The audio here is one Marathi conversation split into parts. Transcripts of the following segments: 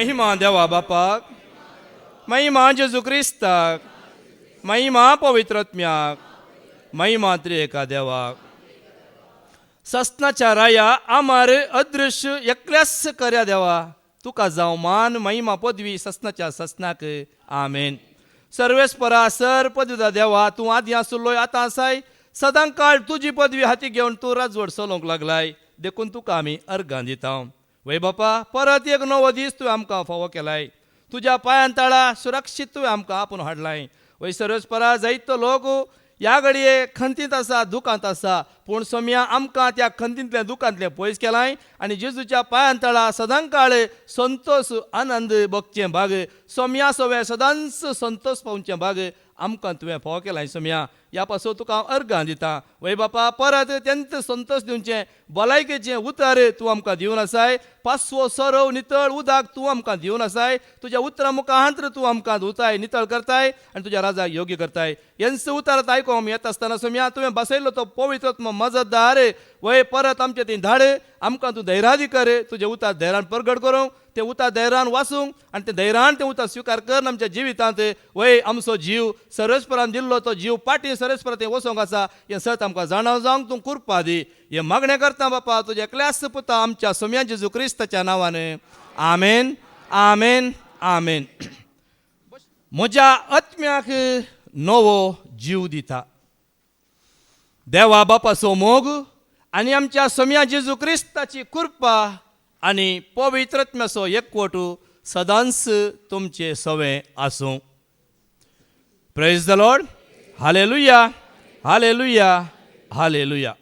महिमा देवा बापाक, महिमा जेजू क्रिस्ताक, महिमा पवित्रत्म्याक, महिमा त्रिएका देवाक. सस्नाच्या राया आमार अदृश्य एकल्यास कर्या देवा, तुका जावं मान महिमा पदवी सस्नाच्या सस्नाक. आमेन. सर्वेस्परा सर पदवीदा देवा, तूं आदी आसुल्लोय आतां आसाय, सदां काळ तुजी पदवी हाती घेवन तूं राजवट चलोवंक लागलाय, देखून तुका आमी अर्गां दिता. वय बापा, परत एक नवो दीस तुवें आमकां फावो केलाय, तुज्या पांयांतळा सुरक्षीत तुवें आमकां आपूण हाडलाय. वय सर्वेस्परा, जायतो लोक ह्या घडये खंतींत आसा, दुखांत आसा, पूण सोम्या आमकां त्या खंतींतल्या दुखांतलें पयस केलाय आनी जेजूच्या पांयांतळा सदां काळ संतोष आनंद भोगचें भाग, सोम्या सवे सदांच संतोष पावचे भाग आमकां तुवें फावो केलाय. सोम्या, ह्या पासून तुका हांव अर्गां दितां. वय बापा, परत तेंच संतोष दिवचें भलायकेचें उतर तूं आमकां दिवन आसाय, पासवो सरव नितळ उदक तूं आमकां दिवन आसाय, तुज्या उतरां मुखांतर तूं आमकां धुताय, नितळ करताय आनी तुज्या राजाक योग्य करताय. हेंच उतर आयकूंक येता आसतना सोम्या, तुवें बसयल्लो तो पवित्रत्म मजतदार, वय परत आमचें थंय धाड, आमकां तूं धैर्यादी कर, तुजें उतर धैर्यान प्रगट करूंक, तें उतर धैर्यान वाचूंक आनी तें धैर्यान तें उतर स्विकार कर आमच्या जिवितांत. वय आमचो जीव सर्वेस्परान दिल्लो तो जीव पाटी सर्वेस्परा थंय वचोंक आसा, हें सत आमकां जाणव जावंक तूं कृपा दी. हें मागणें करता बापा तुज्या एकल्याच पुता आमच्या सोम्या जेजू क्रिस्ताच्या नांवान. आमेन, आमेन, आमेन. म्हज्या आत्म्याक नवो जीव दिता. देवा बापाचो मोग आनी आमच्या सोम्या जेजू क्रिस्ताची कृपा आनी पवित्रत्म्याचो एकवट सदांच तुमचे सवे आसूं. Praise the Lord. Hallelujah, hallelujah, hallelujah.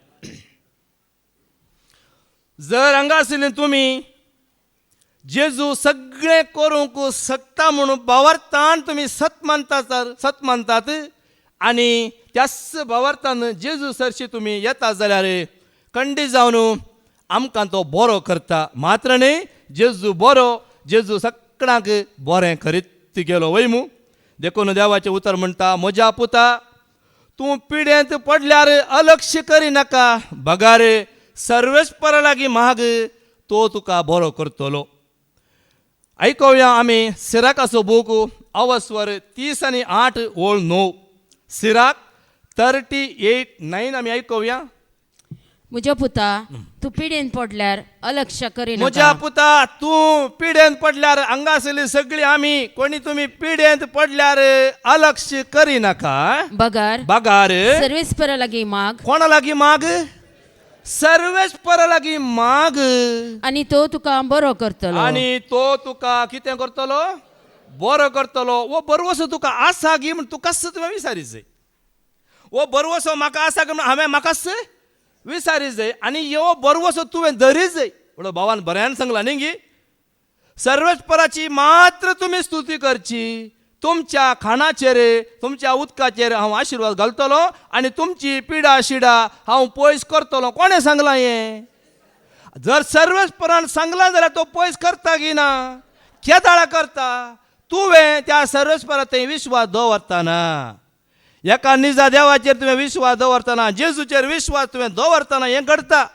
जर हांगा आशिल्ले तुमी जेजू सगळें करूंक शकता म्हणून भावार्थान तुमी सत मानतात आनी त्याच भावार्थान जेजू सरशी तुमी येता जाल्यार खंडी जावन आमकां तो बरो करता. मात्र न्ही, जेजू बरो, जेजू सगळ्यांक बरें करीत गेलो. वयमू देखून देवाचें उतर म्हणटा, म्हज्या पुता, तूं पिडेंत पडल्यार अलक्ष करिनाका, बगार सर्वेस्परा लागीं माग, तो तुका बरो करतलो. आयकुया आमी सिराकाचो बूक अवस्वर 30 आनी 8 ओळ 9. सिराक 38:9 आमी आयकुया. म्हज्या पुता, तूं पिडेन पडल्यार अलक्ष करिनाका. म्हज्या पुता, तूं पिडेंत पडल्यार हांगा आसली सगळी आमी कोणी तुमी पिडेंत पडल्यार अलक्ष करिनाका. बगार सर्वेस्परा लागीं माग. कोणा लागीं माग? सर्वेस्परा लागीं माग आनी तो तुका बरो करतलो. आनी तो तुका कितें करतलो? बरो करतलो. वो बरवसो तुका आसा गी म्हण तुका तुवें विचारीत जाय. वो बरवसो म्हाका आसा गी म्हण हांवें म्हाकाच विचारीत जाय आनी ह्यो बरवसो तुवें धरीत जाय. म्हणून भावान बऱ्यान सांगला न्ही गी. सर्वेस्पराची मात्र तुमी स्तुती करची. तुमच्या खाणाचेर, तुमच्या उदकाचेर हांव आशिर्वाद घालतलो आनी तुमची पिडा शिडा हांव पयस करतलो. कोणें सांगलां हें? जर सर्वेस्परान सांगलां जाल्यार तो पयस करता की ना? केदाळा करता. तुवें त्या सर्वेस्परा थंय विश्वास दवरतना, एका निजा देवाचेर तुवें विश्वास दवरतना, जेजूचेर विश्वास तुवें दवरतना हें घडता.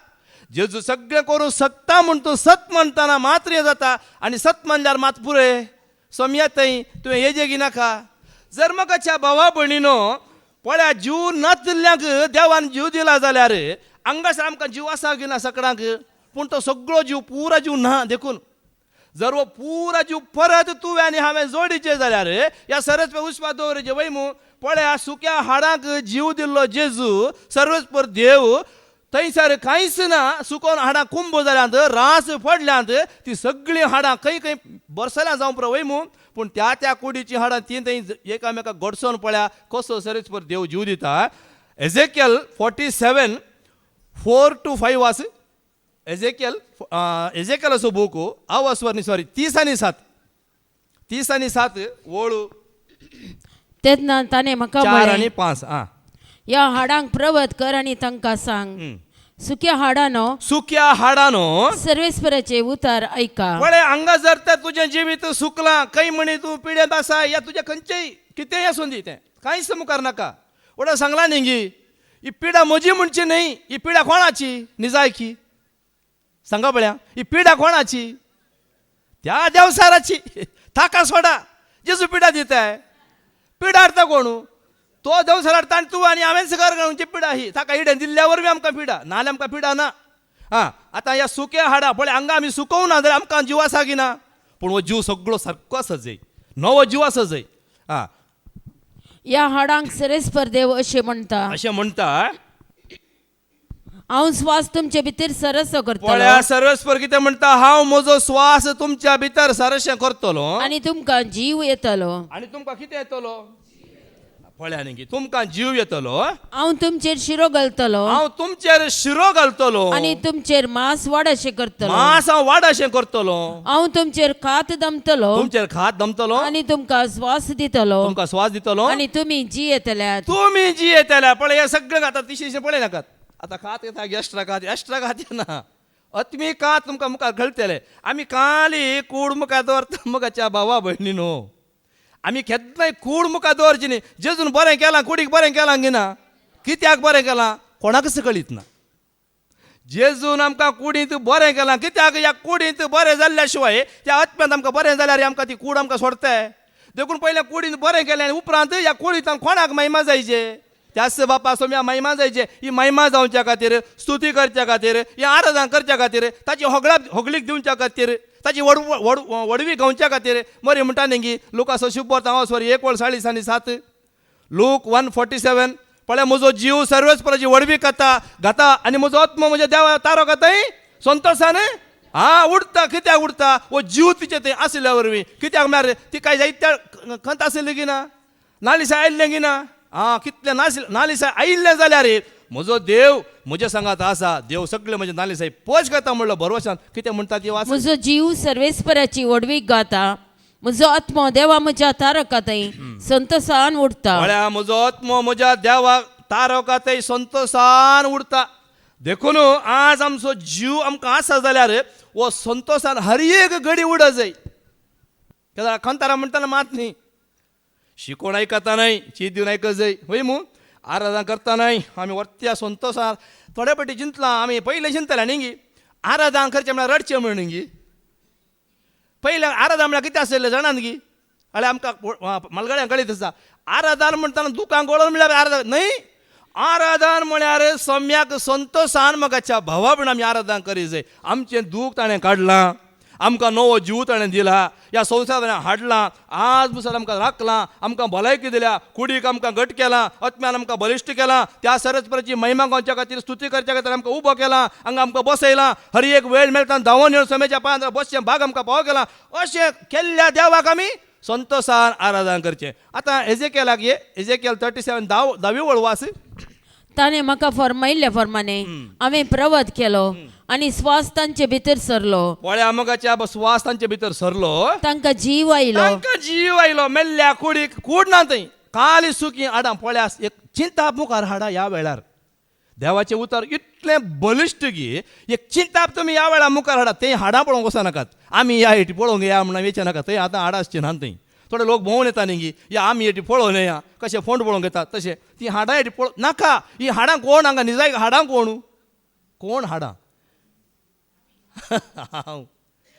जेजू सगळें करूं शकता म्हूण तूं सत म्हणटना मात्र हें जाता आनी सत म्हणल्यार मात पुरय. सोम्या थंय तुवें हेजे नाका. जर म्हाकाच्या भावा भयणीनो, पळया जीव नातल्ल्यांक देवान जीव दिला जाल्यार हांगासर आमकां जीव आसा की ना सगळ्यांक? पूण तो सगळो जीव पुरा जीव ना. देखून जर वो पुरा जीव परत तुवें आनी हांवें जोडीचे जाल्यार ह्या सर्वेस्पर विश्वास दवरचे. वयमू पळया, सुक्या हाडांक जीव दिल्लो जेजू सर्वेस्पर देव, थंयसर कांयच ना. सुकोन हाडां कुंभ जाल्यांत, रास पडल्यांत, ती सगळीं हाडां खंय खंय बरसल्यां जावं पुरो. वयमू पूण त्या कुडीची हाडां ती थंय एकामेकाक घडसोन पळया कसो सर्वेस्पर देव जीव दिता. एजेकियल 47:4-5 वाच. एजेकियलाचो बूक अवस्वर 30 आनी 7 ओळ तेन्ना ताणें म्हाका 4 आनी 5. ह्या हाडांक प्रवत कर आनी तांकां सांग, सुक्या हाडानो सर्वेस्पराचे उतर ऐका. पळय, हांगा जर तर तुजें जिवीत सुकलां, खंय म्हणी तूं पिडेंत आसा, या तुजें खंयचेय कितेंय आसूं दी, तें कांयच मुखार नाका. वडो सांगलां न्ही गी, ही पिडा म्हजी म्हणची न्ही, ही पिडा कोणाची? निजायकी सांगा पळया, ही पिडा कोणाची? त्या देवसाराची थाका सोडा जेजू पिढा दिताय पिढा हाडता कोणू तो देवसार हाडता आनी तूं आनी हांवें सगळं गांवची पिढा ही ताका हिडेन दिल्ल्यावर बी आमकां पिढा नाल्यार आमकां पिढा ना. हां आतां ह्या सुक्या हाडा पळय हांगा आमी सुकोवना जाल्यार आमकां जीव आसा की ना. पूण हो जीव सगळो सारको आसा जंय नवो जीव आसा जंय. हां या हाडांक सरेस्पर देव अशें म्हणटा अशें म्हणटा हांव स्वास तुमचे भितर सरसो करतलो पळया सर्वेस्पर कितें म्हणटा हांव म्हजो स्वास तुमच्या भितर सरशें करतलो आनी तुमकां जीव येतलो. आनी तुमकां कितें येतलो पळया न्ही तुमकां जीव येतलो. हांव तुमचेर शिरो घालतलो हांव तुमचेर शिरो घालतलो आनी तुमचेर मांस वाडशें करतलो. मांस हांव वाडशें करतलो हांव तुमचेर खात दमतलो तुमचेर खात दमतलो आनी तुमकां स्वास दितलो तुमकां स्वास दितलो आनी तुमी जी येतल्यात. तुमी जी येतल्या पळय हे सगळें आतां तिशें पळय नाकात. आतां खात येता एक्स्ट्रा खात येना अत्मी खात तुमकां मुखार घालतले. आमी काली कूड मुखार दवरता मुखाच्या भावा भयणी न्हू आमी केन्नाय कूड मुखार दवरची न्ही. जेजून बरें केलां कुडीक बरें केलां गिना कित्याक बरें केलां कोणाकच कळीत ना. जेजून आमकां कुडींत बरें केलां कित्याक ह्या कुडींत बरें जाल्ल्या शिवाय त्या आत्म्यांत आमकां बरें जाल्यार आमकां ती कूड आमकां सोडताय. देखून पयलें कुडींत बरें केलें आनी उपरांत ह्या कुडींत कोणाक महिमा जायचे त्याच बापा सोम्या महिमा जायचे. ही महिमा जावच्या खातीर स्तुती करच्या खातीर ही आराधना करच्या खातीर ताची होगलीक दिवच्या खातीर ताची वडवी घेवच्या खातीर मरी म्हणटा न्ही लुकाचो शुभर हांव 1:40-7 लूक 1:47 पळय म्हजो जीव सर्वेस्पराची वडवी घाता आनी म्हजो आत्मो म्हज्या देवा तारो घाताय संतोशान उडता. कित्याक उडता वो जीव तिचे थंय आसल्या वरवीं कित्याक म्हळ्यार ती काय जायत्या खंत आसली की ना नालिसा आयिल्लें की ना. कितले नालिसाय आयिल्ले जाल्यार म्हजो देव म्हज्या सांगात आसा. देव सगळे म्हजे नालिसाय पोच करता म्हणलो भरवशान कितें म्हणटा ती वाच. म्हजो जीव सर्वेस्पराची वडवीक घाता म्हजो आत्मो देवा म्हज्या तारकातय संतोषान उडता. म्हळ्यार म्हजो आत्मो म्हज्या देवा तारकातय संतोषान उडता. देखून आज आमचो जीव आमकां आसा जाल्यार वो संतोषान हर एक घडी उड जाय. कित्याक खंतारा म्हणटाना मात न्ही शिकोवन आयकता न्हय चीत दिवन आयकत जाय वय मू आराधना करता न्हय आमी वर्त्या संतोशान थोडे फाटी चिंतलां आमी पयलें चिंतलें न्ही आराधना करचें म्हळ्यार रडचें म्हणून न्ही. पयलें आराधना म्हळ्यार कितें आसलें जाणात न्ही जाल्यार आमकां मलगड्यांक कळीत आसा आराधना म्हणटाना दुकान गोळोवन म्हळ्यार आराधना न्हय. आराधना म्हळ्यार सम्याक संतोशान मोगाच्या भावा म्हण आमी आराधना करी जाय. आमचें दूख ताणें काडलां आमकां नवो जीव ताणें दिला ह्या संवसारांत ताणें हाडलां आज मुसर आमकां राखलां आमकां भलायकी दिल्या कुडीक आमकां घट केलां आत्म्यान आमकां बलिश्ट केलां त्या सरस्पराची महिमा गोंयच्या खातीर स्तुती करच्या खातीर आमकां उबो केलां हांगा आमकां बसयलां हर एक वेळ मेळटा धांवून येवन समेच्या पांयार बसचें भाग आमकां फावो केलां. अशें केल्ल्या देवाक आमी संतोशान आराधना करचें. आतां एजेकियलाक एजेकियल 37 10वी वळ वास. ताणें म्हाका फरमायिल्ल्या प्रमाणे हांवें प्रवत केलो आनी स्वास तांचे भितर सरलो. पळया मोगाच्या स्वास तांचे भितर सरलो तांकां जीव आयलो मेल्ल्या कुडीक कूड ना थंय काली सुकी हाडां. पळया एक चिंताप मुखार हाडा ह्या वेळार देवाचें उतर इतलें बलिश्ट की एक चिंताप तुमी ह्या वेळार मुखार हाडा. तें हाडां पळोवंक वचनाकात आमी ह्या हेटी पळोवंक या म्हणून वेचे नाका. थंय आतां हाडां आसचीं ना थंय. थोडे लोक भोंवून येता न्ही या आमी हेटी पळोवन या कशें फोंड पळोवंक येता तशें ती हाडां हेटी पळोवंक नाका. ही हाडां कोण हांगा निजाय हाडां कोण हाडां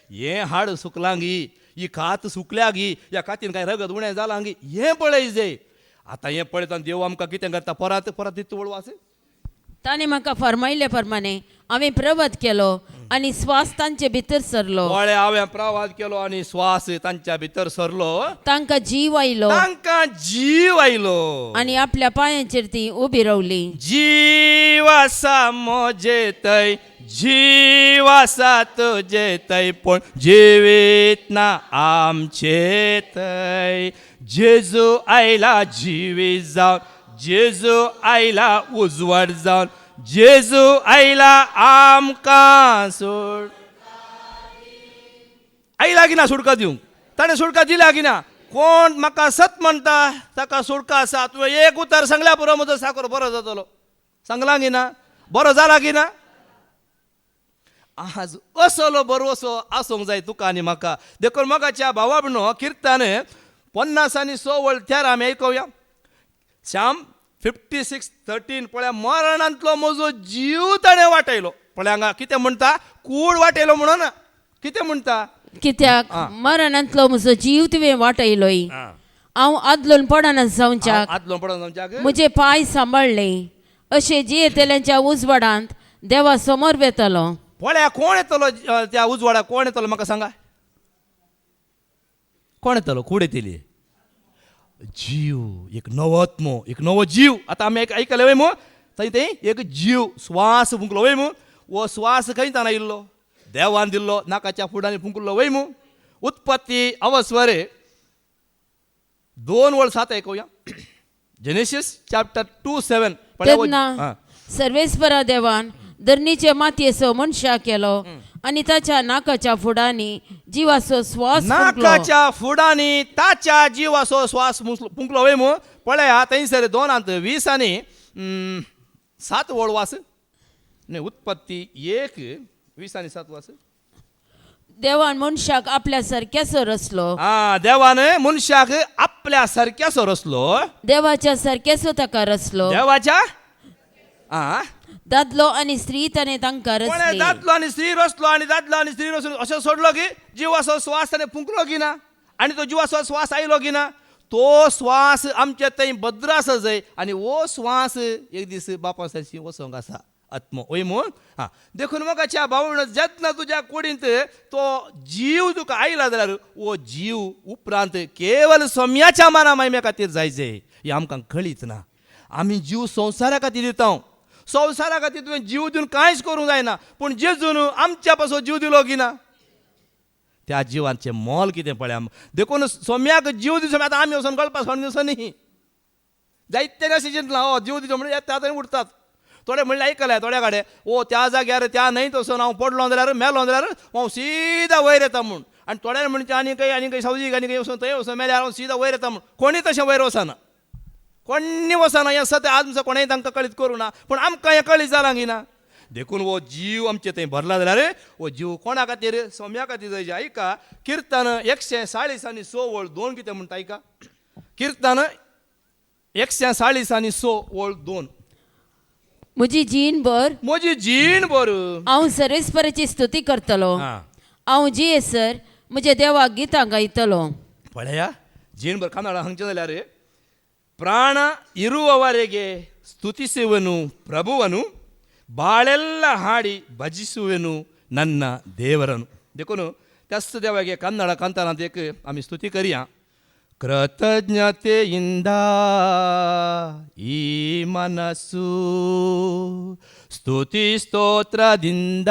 हें हाड सुकलां ही कात सुकल्या ह्या कातीन कांय रगत उणें जालां हें पळय जाय. आतां हें पळयता देव आमकां कितें करता परत दिता वळवास. ताणें म्हाका फरमायिल्ल्या प्रमाणे हांवें प्रवत केलो आनी स्वास तांचे भितर सरलो. पळय हांवें प्रवाद केलो आनी स्वास तांच्या भितर सरलो. तांकां जीव आयलो आनी आपल्या पांयांचेर ती उबी रावली. जीव आसा म्हजे थंय जीव आसा तुजे थंय पूण जिवीत ना आमचे थंय. जेजू आयला जिवीत जावन जेजू आयला उजवाड जावन जेजू आयला आमकां सोड आयला की ना सुडका दिवंक. ताणें सुडका दिल्या की ना. कोण म्हाका सत म्हणटा ताका सुडका आसा. तुवें एक उतर सांगल्या पुरो म्हजो साकर बरो जातलो. सांगलां की ना बरो जाला की ना. आज असलो बरो असो आसूंक जाय तुका आनी म्हाका. देखून मोगाच्या भावा म्हणून किर्तन 50 आनी 100 वळ त्यार आमी आयकुया. श्याम 56:13 पळय मरणांतलो म्हजो जीव ताणें वाटयलो. पळय हांगा कितें म्हणटा कूड वाटयलो म्हणून कितें म्हणटा कित्याक मरणांतलो म्हजो जीव तुवें वाटयलोय. हांव आदलोन पडना जावच्याक आदलो पडोन जावच्याक म्हजे पांय सांबाळले. अशे जियेतल्यांच्या उजवाडांत देवा समोर वेतलो. पळया कोण येतलो त्या उजवाडाक? कोण येतलो म्हाका सांगा. कोण येतलो? कूड येतली? जीव, एक नवो आत्मो, एक नवो जीव. आतां आमी आयकले वय मू थंय एक जीव स्वास फुंकलो वय मू. वो स्वास खंय ताना इल्लो? देवान दिल्लो, नाकाच्या फुडांनी फुंकलो वय मू. उत्पत्ती अवस्वरे 2:7 ऐकूया. Genesis chapter 2:7. तेन्ना सर्वेस्परा देवान धरणीचे मातयेचो मनशा केलो आणि ताच्या नाकाच्या फुडांनी जीवाचो श्वास फुंकलो. नाकाच्या फुडांनी ताच्या जीवाचो श्वास फुंकलो वय मू. पळया थंयसर 2:20 आनी 7 वळ वास. न्ही उत्पत्ती 1:20 आनी 7 वास. देवान मनशाक आपल्या सारक्याचो रचलो. देवान मनशाक आपल्या सारक्याचो रचलो. देवाच्या सारक्याचो ताका रचलो. देवाच्या दादलो आणि स्त्री ताणे तांकां रचले. दादलो आनी स्त्री रचलो आणि दादलो आनी स्त्री रचून अशें सोडलो की जिवाचो श्वास ताणें फुंकलो की ना, आनी तो जिवाचो श्वास आयलो की ना, तो श्वास आमच्या थंय भद्र आसा जंय. आनी वो श्वास एक दीस बापा सारशी वसोंक आसा आत्मो वय म्हूण. देखून मोगाच्या भावण जेन्ना तुज्या कुडींत तो जीव तुका आयला जाल्यार वो जीव उपरांत केवल सोम्याच्या माना महिम्या खातीर जायचे हें आमकां कळीत ना. आमी जीव संवसारा खातीर दिता. संवसारा खातीर तुवें जीव दिवन कांयच करूंक जायना. पूण जेजून आमच्या पासून जीव दिलो की ना, त्या जिवाचें मोल कितें पळया. देखून सोम्याक जीव दिवचो. आतां आमी वचोन गळपा सोडून दिवचो न्ही. जायते सिजनला जीव दिवचो म्हणजे त्या थंय उरतात. थोडे म्हणलें आयकल्या थोड्या कडेन ओ त्या जाग्यार त्या न्हंयत वचोन हांव पडलो जाल्यार मेलो जाल्यार हांव सीदा वयर येता म्हूण. आनी थोड्यार म्हणचे आनी खंय सावजीक आनी खंय वचोन थंय वचोन मेल्यार हांव सीदा वयर येता म्हूण. कोणी तशें वयर वचना. कोणी वचना. हें सत्य आज कोणेंय तांकां कळीत करूं ना. पूण आमकां हें कळीत जालां की ना. देखून वो जीव आमचे थंय भरला जाल्यार वो जीव कोणा खातीर? सोम्या खातीर जायचे. आयका किर्तन 140 आनी 6 वळ 2 कितें म्हणटा आयका. किर्तन 140 आनी 6 वळ 2. म्हजी जीण भर हांव सर्वेस्पराची स्तुती करतलो. हांव जियेसर म्हज्या देवाक गितां गायतलो. पळया जीण भर कन्नಡ हांगचे जाल्यार ಪ್ರಾಣ ಇರುವವರೆಗೆ ಸ್ತುತಿಸುವೆನು ಪ್ರಭುವನು, ಬಾಳೆಲ್ಲ ಹಾಡಿ ಭಜಿಸುವೆನು ನನ್ನ ದೇವರನು. देखून त्याच देवागे कन्नಡ कांताना एक आमी स्तुती करूया. ಕೃತಜ್ಞತೆಯಿಂದ ಈ ಮನಸ್ಸು ಸ್ತುತಿ ಸ್ತೋತ್ರದಿಂದ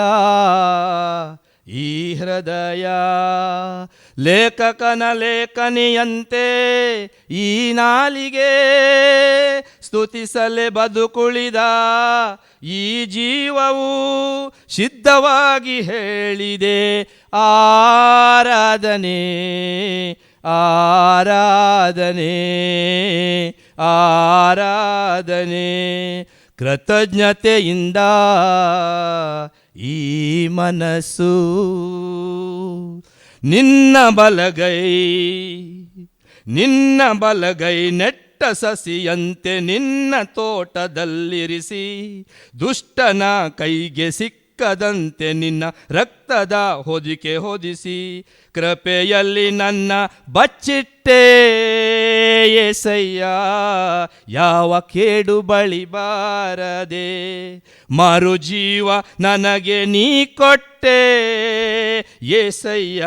ಈ ಹೃದಯ ಲೇಖಕನ ಲೇಖನಿಯಂತೆ ಈ ನಾಲಿಗೆ ಸ್ತುತಿಸಲೆ ಬದುಕುಳಿದ ಈ ಜೀವವು ಸಿದ್ಧವಾಗಿ ಹೇಳಿದೆ ಆರಾಧನೆ ಆರಾಧನೆ ಆರಾಧನೆ. ಕೃತಜ್ಞತೆಯಿಂದ ಈ ಮನಸ್ಸು ನಿನ್ನ ಬಲಗೈ ನೆಟ್ಟ ಸಸಿಯಂತೆ ನಿನ್ನ ತೋಟದಲ್ಲಿರಿಸಿ ದುಷ್ಟನ ಕೈಗೆ ಸಿಕ್ಕದಂತೆ ನಿನ್ನ ರಕ್ತದ ಹೊದಿಕೆ ಹೊದಿಸಿ ಕೃಪೆಯಲ್ಲಿ ನನ್ನ ಬಚ್ಚಿಟ್ಟೆ ಏಸಯ್ಯ. ಯಾವ ಕೇಡು ಬಳಿ ಬಾರದೆ ಮರು ಜೀವ ನನಗೆ ನೀ ಕೊಟ್ಟೆ ಏಸಯ್ಯ.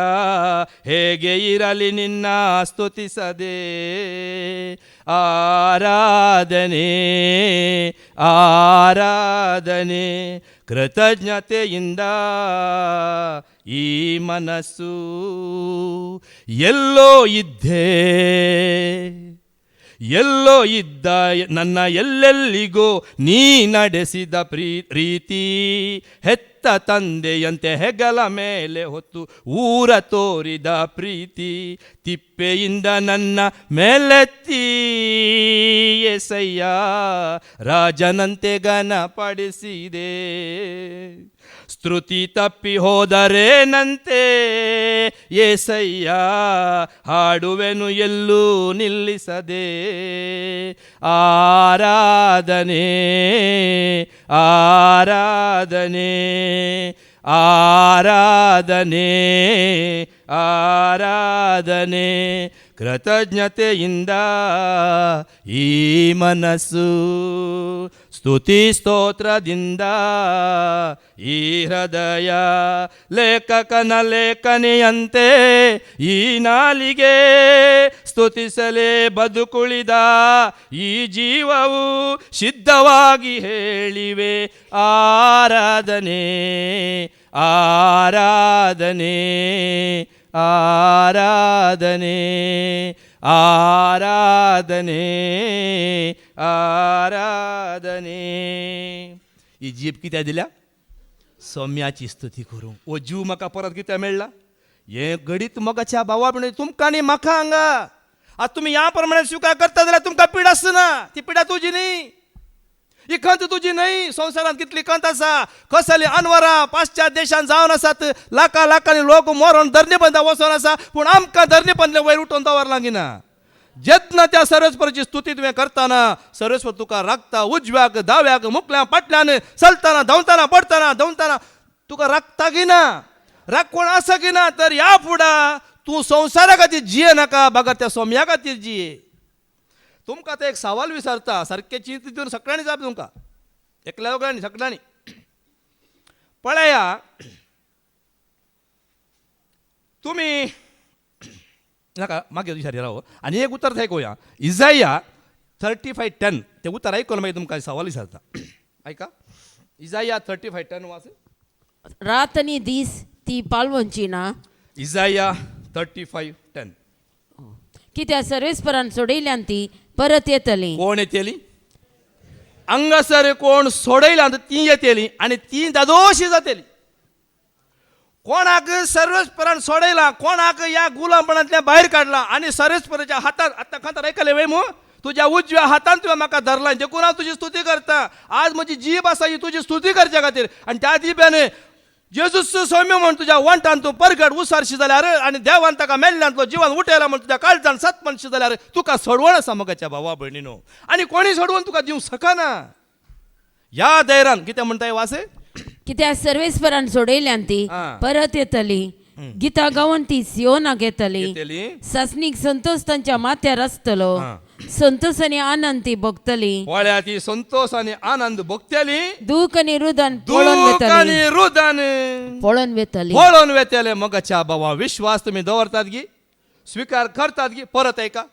ಹೇಗೆ ಇರಲಿ ನಿನ್ನ ಸ್ತುತಿಸದೆ ಆರಾಧನೆ ಆರಾಧನೆ. ಕೃತಜ್ಞತೆಯಿಂದ ಈ ಮನಸ್ಸು ಎಲ್ಲೋ ಇದ್ದ ನನ್ನ ಎಲ್ಲೆಲ್ಲಿಗೋ ನೀ ನಡೆಸಿದ ರೀತಿ ಹೆತ್ತ ತಂದೆಯಂತೆ ಹೆಗಲ ಮೇಲೆ ಹೊತ್ತು ಊರ ತೋರಿದ ಪ್ರೀತಿ ತಿಪ್ಪೆಯಿಂದ ನನ್ನ ಮೇಲೆತ್ತಿ ಏಸಯ್ಯ ರಾಜನಂತೆ ಘನಪಡಿಸಿದೆ. ಸ್ತುತಿ ತಪ್ಪಿ ಹೋದರೇನಂತೆ ಏಸಯ್ಯ ಹಾಡುವೆನು ಎಲ್ಲೂ ನಿಲ್ಲಿಸದೆ ಆರಾಧನೆ ಆರಾಧನೆ ಆರಾಧನೆ ಆರಾಧನೆ ಕೃತಜ್ಞತೆಯಿಂದ ಈ ಮನಸ್ಸು ಸ್ತುತಿ ಸ್ತೋತ್ರದಿಂದ ಈ ಹೃದಯ ಲೇಖಕನ ಲೇಖನಿಯಂತೆ ಈ ನಾಲಿಗೆ ಸ್ತುತಿಸಲೇ ಬದುಕುಳಿದ ಈ ಜೀವವು ಸಿದ್ಧವಾಗಿ ಹೇಳಿವೆ ಆರಾಧನೆ ಆರಾಧನೆ ಆರಾಧನೆ आराधने आराधने ही जीभ कित्या दिल्या सौम्याची स्तुती करूं ओ जीव म्हाका परत कित्या मेळ्ळा हे घडीत मोगाच्या भावा पण तुमकां आनी म्हाका हांगा आज तुमी ह्या प्रमाणे स्वीकार करता जाल्यार तुमकां पीड आसना ती पिडा तुजी न्ही ही खंत तुजी न्हय संवसारांत कितली खंत आसा कसली अनवरां पाश्चात्य देशांत जावन आसात लाखां लाखांनी लोक मरोन धरणीबंदां वचोन आसा पूण आमकां धरणीबंदले वयर उठोवन दवरलां गिना जेतना त्या सर्वेस्पराची स्तुती तुवें करतना सर्वेस्पर तुका राखता उजव्याक दाव्याक मुखल्यान फाटल्यान चलतना धांवतना पडतना धांवतना तुका राखता गिना राख कोण आसा गिना तर ह्या फुडा तूं संवसारा खातीर जिये नाका बागा त्या सोम्या खातीर जिये तुमकां आतां एक सवाल विचारता सारकें चिंत दिवन सगळ्यांनी जाप तुमकां एकल्या दोगांनी सगळ्यांनी पळया तुमी नाका मागीर विचारी राव आनी एक उतर थंय गोंया इजाया 35:10 तें उतर आयकून मागीर तुमकां सवाल विचारता आयका इजाया 35:10 वाच रात आणि दीस ती पालवंची ना इजाया 35:10 कित्या सर्वेस्परान सोडयल्यान ती परत येतली कोण येतली हांगासर कोण सोडयल्या ती येतली आनी ती दादोशी जातली कोणाक सर्वेस्परान सोडयला कोणाक ह्या गुलामपणांतल्यान भायर काडला आनी सर्वेस्पराच्या हातांत आतां खंतर आयकलें वय मू तुज्या उजव्या हातान तुवें म्हाका धरला देखून हांव तुजी स्तुती करता आज म्हजी जीब आसा ही तुजी स्तुती करच्या खातीर आनी त्या जिब्यान जेजूस सौम्य म्हण तुज्या वंटान तूं परगट उसारशी जाल्यार आनी देवान ताका मेल्ल्यांतलो जिवान उठयला म्हण तुज्या काळजान सतमनशी जाल्यार तुका सोडवण आसा मोगाच्या भावा भयणीनो आनी कोणी सोडवून तुका दिवंक शकना ह्या धैर्यान कितें म्हणटा वासे कित्या सर्वेस्परान सोडयल्यान ती हा. परत येतली गीता गावन ती सियोनाक येतली येतली सासणीक संतोष तांच्या माथ्यार आसतलो हा. संतोष आनी आनंद ती भोगतली पोळ्या ती संतोष आनी आनंद भोगतली दूख आनी रुदन पळोवन दूख वेतली आनी रुदन पळोवन वेतली पळोवन वेतले मोगाच्या भावा विश्वास तुमी दवरतात गी स्वीकार करतात गी परत ऐका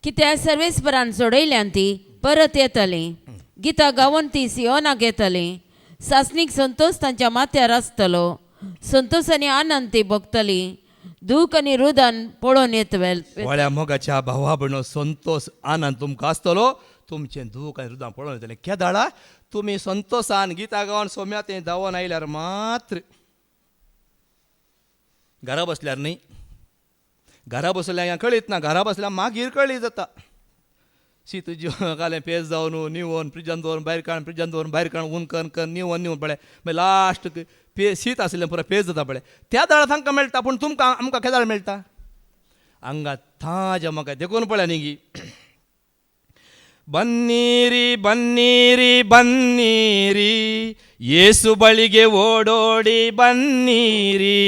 कित्या सर्वेस्परान सोडयल्यान ती परत येतली गीता गावन ती सियोनाक येतली सासणीक संतोष तांच्या माथ्यार आसतलो संतोष आनी आनंद ती भोगतली दूख आनी रुदन पळोवन येतवेल पोळ्या मोगाच्या भावा भयणो संतोष आनंद तुमकां आसतलो तुमचें दूख आनी रुदां पळोवन येतलें केदाळा तुमी संतोषान गीता गावन सोम्या तें धांवन आयल्यार मात्र घरा बसल्यार न्ही घरा बसल्यार हांगा कळीत ना घरा बसल्यार मागीर कळी जाता शीत घालें पेज जावन निवोन फ्रिजान दवरून भायर काड फ्रिजान दवरून भायर काड ऊन कर निवोन पळय मागीर लास्ट शीत आसलें पुरो पेज जाता पळय त्या दाळा तांकां मेळटा पूण तुमकां आमकां केदाळ मेळटा हांगा ताज्या म्हाका देखून पळय न्ही गी ಬನ್ನಿರಿ ಬನ್ನಿರಿ ಬನ್ನಿರಿ ಯೇಸು ಬಳಿಗೆ ಓಡೋಡಿ ಬನ್ನಿರಿ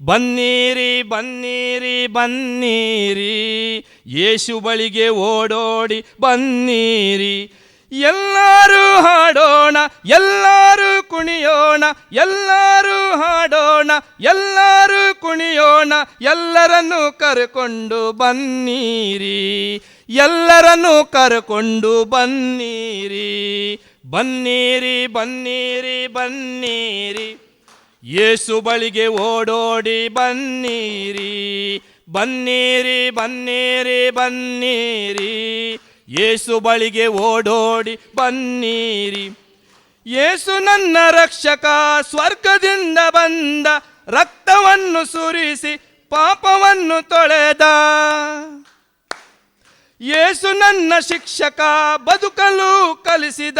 ಬನ್ನಿರಿ ಬನ್ನಿರಿ ಬನ್ನಿರಿ ಯೇಸು ಬಳಿಗೆ ಓಡೋಡಿ ಬನ್ನಿರಿ ಎಲ್ಲರೂ ಹಾಡೋಣ ಎಲ್ಲರೂ ಕುಣಿಯೋಣ ಎಲ್ಲರೂ ಹಾಡೋಣ ಎಲ್ಲರೂ ಕುಣಿಯೋಣ ಎಲ್ಲರನ್ನು ಕರೆಕೊಂಡು ಬನ್ನಿರಿ ಎಲ್ಲರನ್ನು ಕರೆಕೊಂಡು ಬನ್ನಿರಿ ಬನ್ನಿರಿ ಬನ್ನಿರಿ ಬನ್ನಿರಿ ಯೇಸು ಬಳಿಗೆ ಓಡೋಡಿ ಬನ್ನಿರಿ ಬನ್ನಿರಿ ಬನ್ನಿರಿ ಬನ್ನಿರಿ ಯೇಸು ಬಳಿಗೆ ಓಡೋಡಿ ಬನ್ನಿರಿ ಯೇಸು ನನ್ನ ರಕ್ಷಕ ಸ್ವರ್ಗದಿಂದ ಬಂದ ರಕ್ತವನ್ನು ಸುರಿಸಿ ಪಾಪವನ್ನು ತೊಳೆದ ಯೇಸು ನನ್ನ ಶಿಕ್ಷಕ ಬದುಕಲು ಕಲಿಸಿದ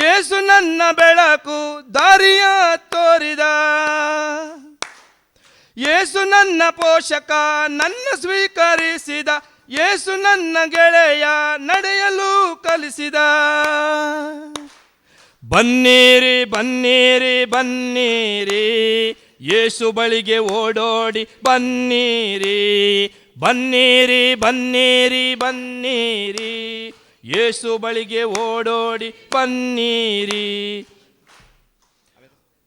ಯೇಸು ನನ್ನ ಬೆಳಕು ದಾರಿಯ ತೋರಿದ ಯೇಸು ನನ್ನ ಪೋಷಕ ನನ್ನ ಸ್ವೀಕರಿಸಿದ ಯೇಸು ನನ್ನ ಗೆಳೆಯ ನಡೆಯಲು ಕಲಿಸಿದ ಬನ್ನಿರಿ ಬನ್ನಿರಿ ಬನ್ನಿರಿ ಯೇಸು ಬಳಿಗೆ ಓಡೋಡಿ ಬನ್ನಿರಿ ಬನ್ನಿರಿ ಬನ್ನಿರಿ ಬನ್ನಿರಿ ಯೇಸು ಬಳಿಗೆ ಓಡೋಡಿ बन्नीरी.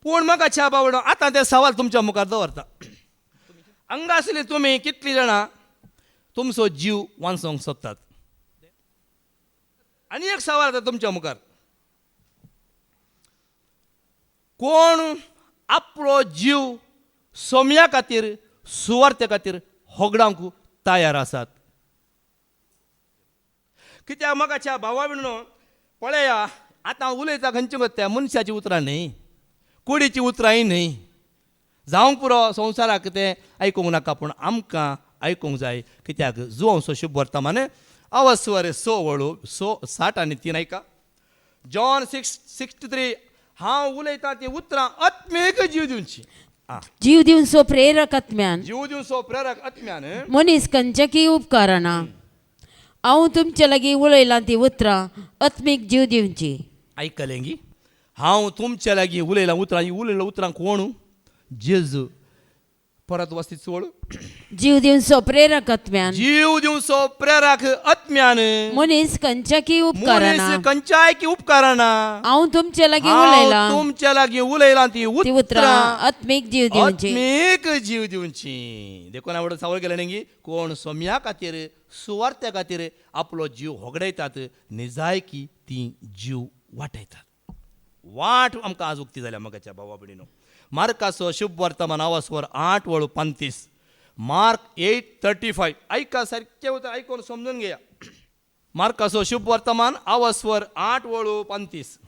पूण म्हाका च्या बावडो आतां ते सवाल तुमच्या मुखार दवरता. हांगासली तुमी कितली जाणां तुमचो जीव वाचोवंक सोदतात? आनी एक सवाल येता तुमच्या मुखार, कोण आपलो जीव सोम्या खातीर सुवार्ते खातीर होगडावंक तयार आसात? कित्याक म्हाका च्या भावा भयणो पळया, आतां उलयता खंयची त्या मनशाची उतरां न्ही, कुडीची उतरांय न्ही. जावंक पुरो संवसाराक तें आयकूंक नाका, पूण आमकां आयकूंक जाय. कित्याक जुवंसो शुभ वर्तमान अवस्वर 6:60 ऐका. जॉन 6:63 हांव उलयतां ती उतरां आत्मीक जीव दिवची. जीव दिवचो प्रेरक आत्म्यान जीव दिवचो प्रेरक आत्म्यान मनीस खंयच्याकी उपकारना. हांव तुमचे लागीं उलयलां ती उतरां आत्मीक जीव दिवची. आयकलें गी, हांव तुमच्या लागीं उलयलां उतरां. उलयलां उतरां कोण? जेजू. परत वस्ती चोळ. जीव दिवचो प्रेरक आत्म्यान जीव दिवचो प्रेरक आत्म्यान मनीस खंयच्याकी उपकारना. मनीस खंयच्याय की उपकारना. हांव तुमचे लागीं हांव उलयलां तुमच्या लागीं उलयलां ती ती उतरां आत्मीक जीव दिवची. आत्मीक जीव दिवची. देखून आवड सावळ केलें न्ही, कोण सोम्या खातीर सुवार्ते खातीर आपलो जीव होगडयतात, निजायकी ती जीव वाटयतात. वाट आमकां आज उक्ती जाल्या मगाच्या भावा भयणीनो. मार्काचो शुभ वर्तमान अवस्वर 8:35. मार्क 8:35. ऐका सारकें उतर, आयकून समजून घेया. मार्काचो शुभ वर्तमान अवस्वर 8:35.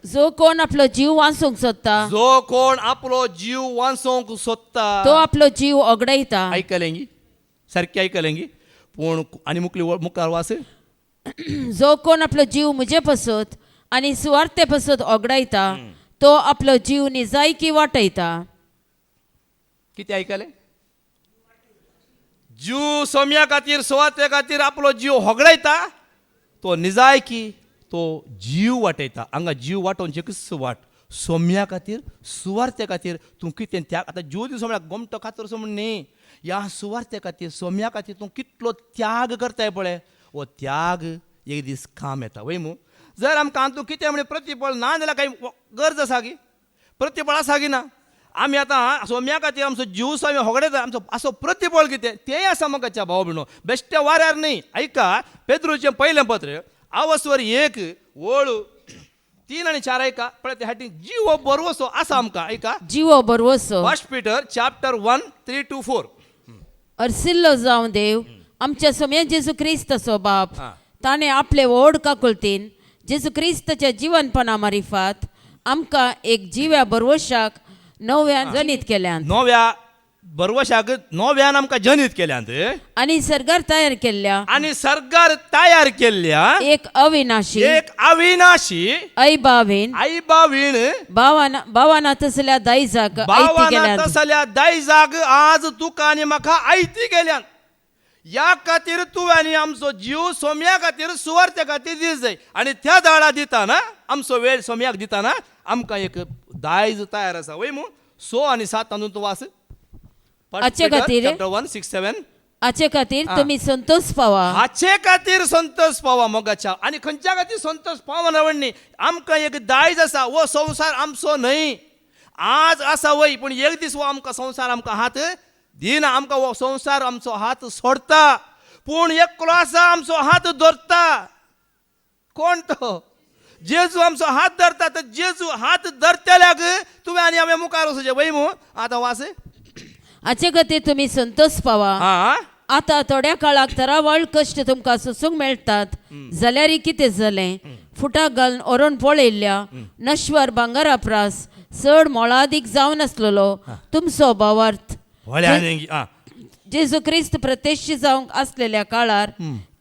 जो कोण आपलो जीव वाचूंक सोदता जो कोण आपलो जीव वाचोवंक सोदता तो आपलो जीव ओगडायता. आयकलें गी, सारकें आयकलें गी. पूण आनी मुखार वास. जो कोण आपलो जीव म्हजे पसत आनी सुवार्ते पसत ओगडायता तो आपलो जीव निजायकी वाटयता. कितें आयकलें? जीव सोम्या खातीर सुवार्ते खातीर आपलो जीव होगडायता, तो निजायकी तो जीव वाटयता. हांगा जीव वाटोवची कशी वाट? सोम्या खातीर सुवार्ते खातीर तूं कितें त्याग. आतां जीव दिवचो म्हळ्यार गोमटो खातर म्हण न्ही. ह्या सुवार्ते खातीर सोम्या खातीर तूं कितलो त्याग करताय पळय, हो त्याग एक दीस काम येता. वय मू जर आमकां तूं कितें म्हणजे प्रतिफळ ना जाल्यार काही गरज आसा गी? प्रतिफळ आसा गी ना? आमी आतां सोम्या खातीर आमचो जीव सोम्या होगडयता, आमचो असो प्रतिफळ कितें तेंय आसा म्हाका भाव भयणो. बेश्टे वाऱ्यार न्ही. ऐका, पेद्रूचें पयलें पत्र अवस्वर 1:3 आनी 4 ऐका. पळय ते हाटी जीव बरवसो आसा आमकां. ऐका, जीव बरवसो 1 Peter chapter 1 3-4. अर्सिल्लो जावं देव आमच्या सोम्या जेजू क्रिस्ताचो बाप, ताणें आपले व्हड काकुळतीन जेजू क्रिस्ताच्या जिवनपणा मारिफात आमकां एक जिव्या बरवशाक नव्यान जनीत केल्यान. नव्या बरवशाक नव्यान आमकां जनीत केल्यात आनी सर्गार तयार केल्ल्या आनी सर्गार तयार केल्ल्या एक अविनाशी आई बावीन आई बावीण भावाना तसल्या दायजाक आयती केल्यान. तसल्या दायजाक आज तुका आनी म्हाका आयती केल्यान. या खातीर तूं आनी आमचो जीव सोम्या खातीर सुवार्ते खातीर दीस जाय. आनी त्या दाळा दिताना आमचो वेळ सोम्याक दिताना आमकां एक दायज तयार आसा. वय मू 6 आनी 7 तांदूळ तूं वास. हाचे खातीर 1:6-7. हाचे खातीर तुमी संतोष पावा. हाचे खातीर संतोष पावा मोगाच्या. आनी खंयच्या खातीर संतोष पावा नवण्णी? आमकां एक दायज आसा. वो संवसार आमचो न्हय. आज आसा वय, पूण एक दीस वो आमकां संवसार आमकां हात दिना. आमकां वो संवसार आमचो हात सोडता, पूण एकलो आसा आमचो हात धरता. कोण तो? जेजू आमचो हात धरता. तर जेजू हात धरतल्याक तुवें आनी हांवें मुखार वचचें. वय मू आतां वास. हाचे खातीर तुमी संतोष पावा. आतां थोड्या काळाक तरावळ कश्ट तुमकां सोसूंक मेळटात जाल्यार कितें जालें? फुटाक घालून ओरोन पळयल्ल्या नश्वर भांगारा प्रास चड मोळादीक जावन आसलेलो तुमचो भावार्थ जेजू क्रिस्त प्रत्यक्ष जावंक आसलेल्या काळार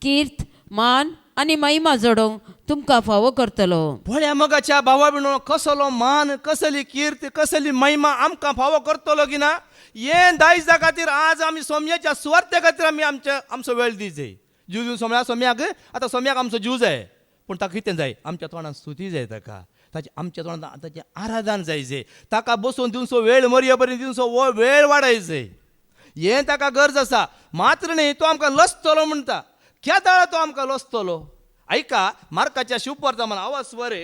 कीर्त मान आनी महिमा जोडोवंक तुमकां फावो करतलो. पळया मगाच्या भावा भयणो, कसलो मान, कसली कीर्त, कसली महिमा आमकां फावो करतलो की ना? हे दायजा खातीर आज आमी सोम्याच्या सुवार्ते खातीर आमी आमचो वेळ दी जाय. जीव दिवन सोम्याक आतां सोम्याक आमचो जीव जाय, पूण ताका कितें जाय? आमच्या तोंडान स्तुती जाय ताका. ताचे आमच्या तोंडात ताचें आराधन जायचें, ताका बसून दिवचो वेळ मरयेपर्यंत दिवचो वेळ वाडयचो, हें ताका गरज आसा. मात्र न्ही तो आमकां लसतलो म्हणटा, केदाळ तो आमकां लसतलो. ऐका, मार्काच्या शिवपर्तमान आवाज वरे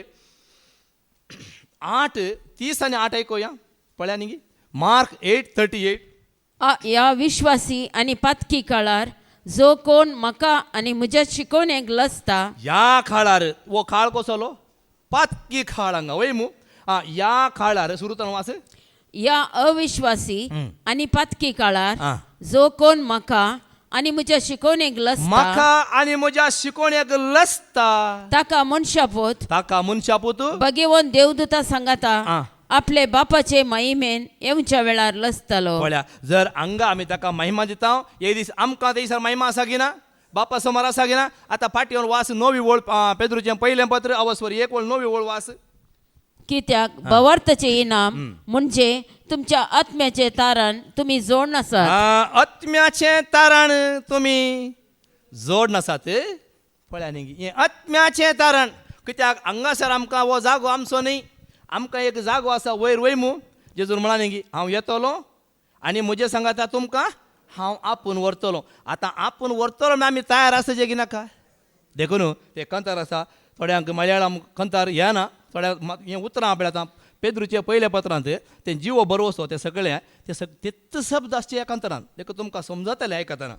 8:30 आणि 8 ऐकूया. पळया न्ही, मार्क 8:38. ह्या विश्वासी आनी पातकी काळार जो कोण म्हाका आनी म्हज्या शिकोवणेक लसता. ह्या काळार, वो काळ कसलो? पातकी काळ हांगा वय मू. ह्या काळार सुरूतन वास. ह्या अविश्वासी आनी पातकी काळार आ. जो कोण म्हाका आनी म्हज्या शिकोवणेक लसता. म्हाका आनी म्हज्या शिकोवण्याक लसता, ताका मनशापोत ताका मनशापूत बगेवून देवदूता सांगाता आ. आपले बापाचे महिमेन येवच्या वेळार लसतलो. पळया, जर हांगा आमी ताका महिमा दिता, एक दीस आमकां ते दिसा महिमा आसा की ना, बापा समोर आसा की ना. आतां फाटीवर वास 9वी वळ पेद्रूचें पयलें पत्र अवस्वर 1 वळ 9वी वळ वास. कित्याक बवार्थाचे इनाम म्हणजे तुमच्या आत्म्याचे तारण तुम्ही जोड आसात. आत्म्याचें तारण तुमी जोड नासात. पळया न्ही, हें आत्म्याचें तारण. कित्याक हांगासर आमकां हो जागो आमचो न्ही, आमकां एक जागो आसा वयर वयमू. जेजून म्हणा न्ही की हांव येतलो आनी म्हजे सांगाता तुमकां हांव आपूण व्हरतलो. आतां आपूण व्हरतलो म्हण आमी तयार आसचे की नाका. देखून ते कंतार आसा, थोड्यांक मलयाळम कंतार येना, थोड्यांक हें उतरां आपल्याक पेद्रूचे पयल्या पत्रांत ते जिवो बरोवचो ते सगळे तेच शब्द आसचे कंतारान. देखून तुमकां समजतलें आयकतना.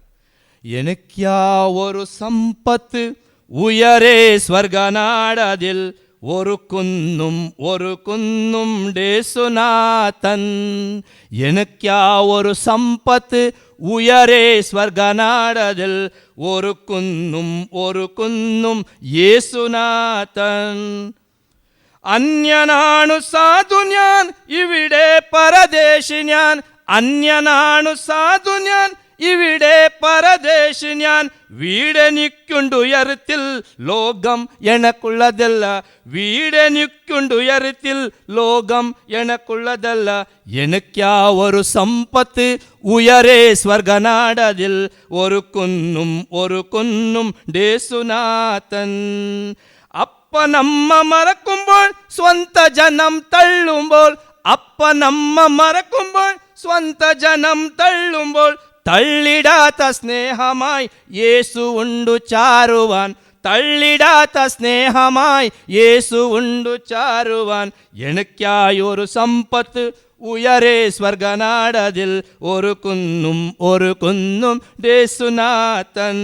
எனக்கா ஒரு சம்பத்து உயரே ஸ்வர்கநாடதில் ஒரு குன்னும் டேசுநாதன். எனக்கா ஒரு சம்பத்து உயரே ஸ்வர்கநாடதில் ஒரு குன்னும் യേസുനാഥൻ. അന്യനാണു സാധു ഞാൻ ഇവിടെ പരദേശി ഞാൻ, അന്യനാണു സാധു ഞാൻ ഇവിടെ പരദേശി ഞാൻ. വീടെനിക്കുണ്ടുയരത്തിൽ ലോകം എനക്കുള്ളതല്ല, വീടെനിക്കുണ്ടുയരത്തിൽ ലോകം എനക്കുള്ളതല്ല. എനിക്കാ ഒരു സമ്പത്ത് ഉയരേ സ്വർഗനാടതിൽ ഒരു കുന്നും യേസുനാഥൻ. അപ്പനമ്മ മറക്കുമ്പോൾ സ്വന്ത ജനം തള്ളുമ്പോൾ, അപ്പനമ്മ മറക്കുമ്പോൾ സ്വന്ത ജനം തള്ളുമ്പോൾ, തള്ളിടാത്ത സ്നേഹമായി യേശു ഉണ്ടു ചാരുവാൻ, തള്ളിടാത്ത സ്നേഹമായി യേശു ഉണ്ടു ചാരുവാൻ. എനിക്കായൊരു സമ്പത്ത് ഉയരേ സ്വർഗനാടതിൽ ഒരു കുന്നും യേസുനാഥൻ.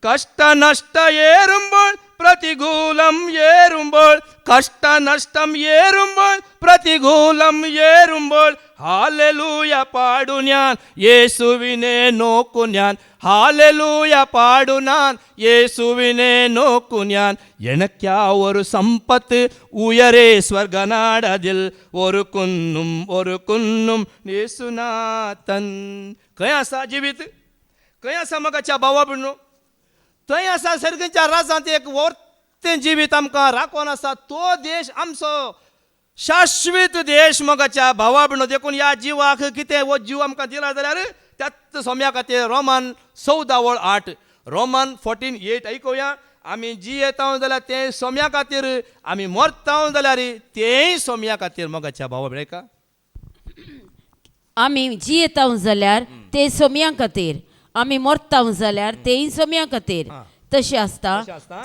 കഷ്ടനഷ്ട ഏറുമ്പോൾ പ്രതികൂലം ഏറുമ്പോൾ, കഷ്ടനഷ്ടം ഏറുമ്പോൾ പ്രതികൂലം ഏറുമ്പോൾ, ഹാലലൂയ പാടു ഞാൻ യേശുവിനെ നോക്കു ഞാൻ, ഹാലലൂയ പാടു ഞാൻ യേശുവിനെ നോക്കു ഞാൻ. എനിക്കാ ഒരു സമ്പത്ത് ഉയരേ സ്വർഗനാടതിൽ ഒരു കുന്നും യേസുനാഥൻ. खंय आसा जिवीत? खंय आसा मगाच्या भावा भयणो? थंय आसा सर्गीच्या राजांत एक वर्तें जिवीत आमकां राखोन आसा. तो देश आमचो शाश्वत देश मगाच्या भावा भयणो. देखून ह्या जिवाक कितें हो जीव आमकां दिला जाल्यार त्याच सोम्या खातीर रोमान 14:8, रोमान 14:8 ऐकूया. आमी जियेता जाल्यार तें सोम्या खातीर, आमी मरता जाल्यार तेंय सोम्या खातीर मगाच्या भावा भयणा. आमी जियेता जाल्यार ते सोम्या खातीर, आमी मरता जाल्यार तेय सोम्या खातीर. तशें आसता,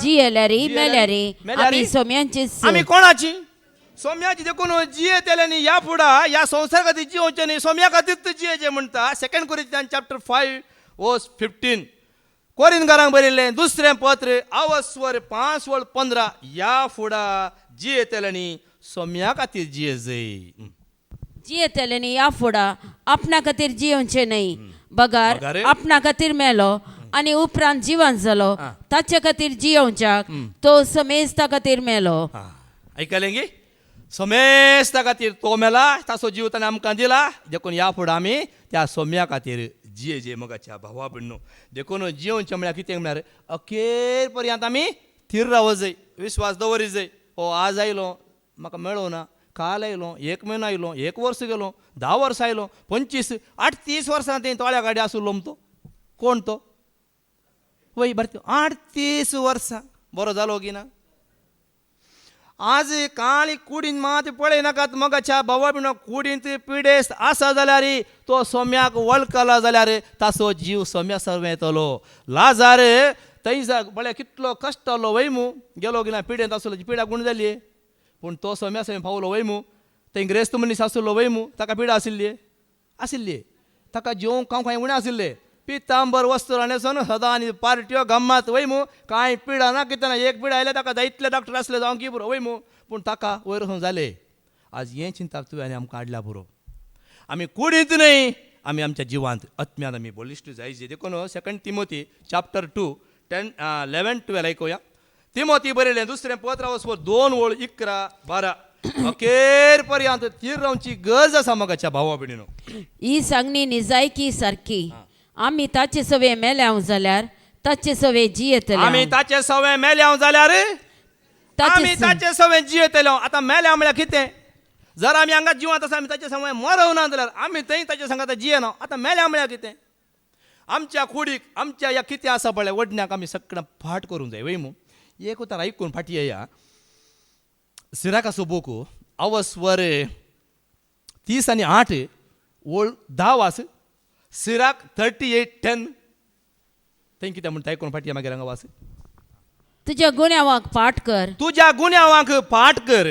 जियेल्यारी मेल्यारी आमी सोम्यांचीच. आमी कोणाची? सोम्याची. देखून जियेतले न्ही ह्या फुडा ह्या संवसार खातीर जियोवचें न्ही, सोम्या खातीर जियेचें म्हणटा. 2 कोरिंथियन चॅप्टर 5:15 कोरिंथकारांक बरयल्लें दुसरें पत्र अवस्वर 5:15. ह्या फुडा जियेतले न्ही सोम्या खातीर जियेजय. जियेतल्यांनी ह्या फुडा आपणा खातीर जियोवचें न्हय, बगार आपणा खातीर मेलो आनी उपरांत जिवंत जालो, ताचे खातीर जियोवच्याक तो समेस्ता खातीर मेलो. ऐकलें गे? समेस्ता खातीर तो मेला, ताचो जीव ताणें आमकां दिला. देखून ह्या फुडा आमी त्या सोम्या खातीर जियेजे मगाच्या भावा भयणो. देखून जियोवचें म्हळ्यार कितें म्हळ्यार अखेर पर्यंत आमी थीर रावूं जाय, विश्वास दवरी जाय. हो आज आयलो म्हाका मेळो ना, काल आयलो, 1 म्हयनो आयलो, 1 वर्स गेलो, 10 वर्स आयलो, 25, 30 वर्सां तें तोळ्या गाडी आसलो तो. कोण तो? वय बरें 30 वर्सां बरो जालो की ना? आज काळी कुडीन मात पळय नाकात मगाच्या भावा बिण कुडींत पिडेस्त आसा जाल्यार तो सोम्याक वळखला जाल्यार ताचो जीव सोम्या सर्व येतलो. लाजार थंय बळे कितलो कश्टलो वयमू गेलो गेला पिडेंत आसलो पिडा गुण जाली पूण तो सोम्या सवय पावलो वयमू. थंय ग्रेस्त मनीस आसलो वयमू ताका पिडा आशिल्ली ताका जेवंक खावंक उणें आशिल्लें. पितांबर वस्त्र आनेसन सदां आनी पार्ट्यो गम्मात वयमू कांय पिडा ना कितें ना एक पिडा आयल्या ताका जायतले डॉक्टर आसले जावं की पुरो वयमू पूण ताका वयर वचून जालें. आज हें चिंता तुवें आनी आमकां हाडल्या पुरो. आमी कुडींत न्हय आमी आमच्या जिवांत आत्म्यान आमी बलिश्ट जायचे. देखून 2 तिमोथी चॅप्टर 2 11-12 आयकुया. तिमोथी बरयलें दुसरें पत्र वचपो 2:11-12 अखेर पर्यंत तीर रावची गरज आसा मगाच्या भावा भयणीनो. ही सांगणी निजायकी सारकी. आमी ताचे सवे मेल्याव जाल्यार ताचे सवे जियेतले. आमी ताचे सवय मेल्याव जाल्यार आमी ताचे सवय जियेतलो. आतां मेल्या म्हळ्यार कितें? जर आमी हांगा जिवांत आसा आमी ताचे सवय मरव ना जाल्यार आमी थंय ताचे सांगात जियेना. आतां मेल्या म्हळ्यार कितें? आमच्या कुडीक आमच्या ह्या कितें आसा पळय वडण्याक आमी सगळें फाट करूंक जाय वयमू. एक उतार आयकून फाटी येया. सिराकाचो बूक अवस्वर 30 आनी 8 ओळ 10 वास. सिराक 38:10 थंय कितें म्हणटा आयकून फाटी मागीर हांगा वास. तुज्या गुन्यांवाक पाठ कर. तुज्या गुन्यांवाक पाठ कर.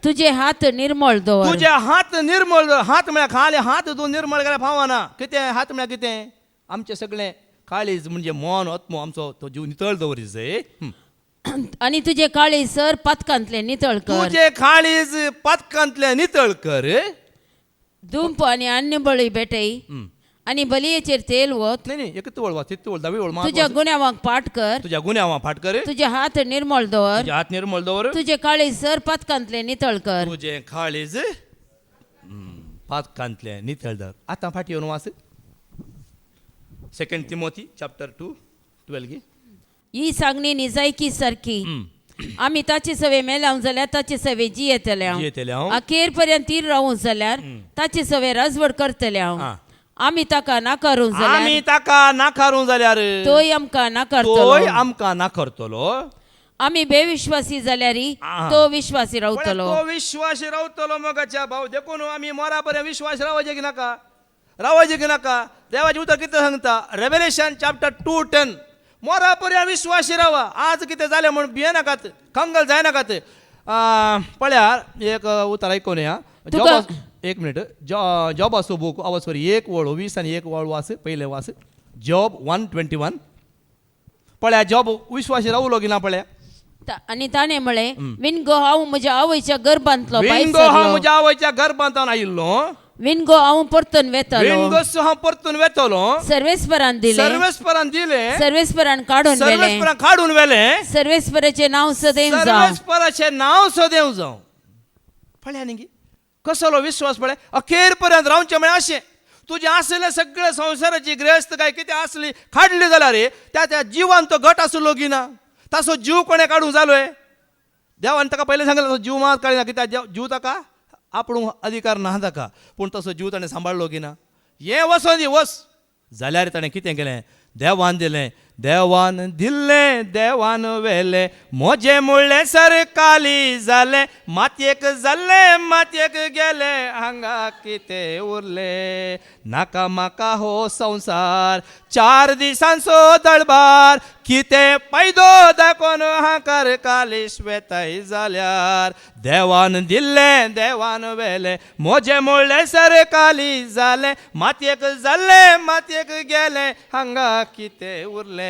तुझे हात निर्मळ दवर. तुझे हात निर्मळ. हात म्हळ्यार खाली हात तूं निर्मळ केल्यार फावना. कितें हात म्हळ्यार कितें? आमचें सगळें काळीज म्हणजे मन आत्मो आमचो तो जीव नितळ दवरीत जाय. आणि तुझे काळी सर पदकांतले नितळ कर. तुझे काळीज पदकांतले नितळ कर. धूप आणि अन्न बळी भेटय आणि बलियेचेर तेल वत. नाही एकच वळ वाच तितू वळ 10 वळ तुझ्या गुन्यांवाक पाठ कर. तुझ्या गुन्यांवाक फाट कर. तुझे हात निर्मळ दवर. तुझे हात निर्मळ दवर. तुझे काळी सर पदकांतले नितळ कर. तुझे काळीज पदकांतले नितळ दवर. आतां फाटी येवन वाच 2 तिमोथी चॅप्टर 2:12 गी. ही सांगणी निजायकी सारकी. आमी ताचे सवे मेलाव जाल्यार ताचे सवे जियेतले. अखेर पर्यंत तीर रावूं जाल्यार ताचे सवे राजवड करतले. आमी ताका नाकारूं आमी ताका नाकारूं जाल्यार तोय आमकां नाकारतलो. आमकां नाकारतलो. आमी बेविश्वासी जाल्यार तो विश्वासी रावतलो. तो विश्वासी रावतलो मगाच्या भाव. देखून आमी मोरा पर्यंत विश्वास रावचे की नाका. देवाचें उतर कितें सांगता रेव्हेलेशन चॅप्टर 2:10 मोरा पर्यंत विश्वासी रावा. आज कितें जालें म्हूण भियेनाकात कंगल जायनाकात. पळयार एक उतर आयकून या. एक मिनिट. जॉबाचो बूक अवस्वर 1:20 आनी 1 वास. पयलें वास जॉब 1:21. पळया जॉब विश्वासी रावलो की ना पळया. आनी ताणें म्हळें विणगो हांव म्हज्या आवयच्या गर्भांतलो हांव म्हज्या आवयच्या गर्भांतान आयिल्लो. विणगो हांव परतून वेतलो. हांव परतून वेतलो. सर्वेस्परान दिले. सर्वेस्परान काडून व्हेलें. सर्वेस्पराचें नांव सदैव जावं. पळया न्ही कसलो विश्वास पळय. अखेर पर्यंत रावचें म्हळ्यार अशें तुजें आसलें सगळें संवसाराची ग्रेस्त काय कितें आसली काडली जाल्यार त्या जिवान तो घट आसलो की ना. ताचो जीव कोणें काडूंक जालोय. देवान ताका पयलें सांगलें ताचो जीव मात काडिना कित्याक जीव ताका आपुणूंक अधिकार ना ताका. पूण तसो जीव ताणें सांबाळलो की ना. हें वस जाल्यार ताणें कितें केलें? देवान दिलें. देवान दिल्लें देवान व्हेलें. म्हजें मुळ्ळें सरकाली जालें. मातयेक जाल्लें मातयेक गेलें. हांगा कितें उरलें? नाका म्हाका हो संवसार. 4 दिसांचो दळबार. कितें पैदो दाखोवन हाकार कालीश वेताय जाल्यार. देवान दिल्लें देवान व्हेलें. म्हजें मुळ्ळें सरकाली जालें. मातयेक जाल्लें मातयेक गेलें. हांगा कितें उरलें?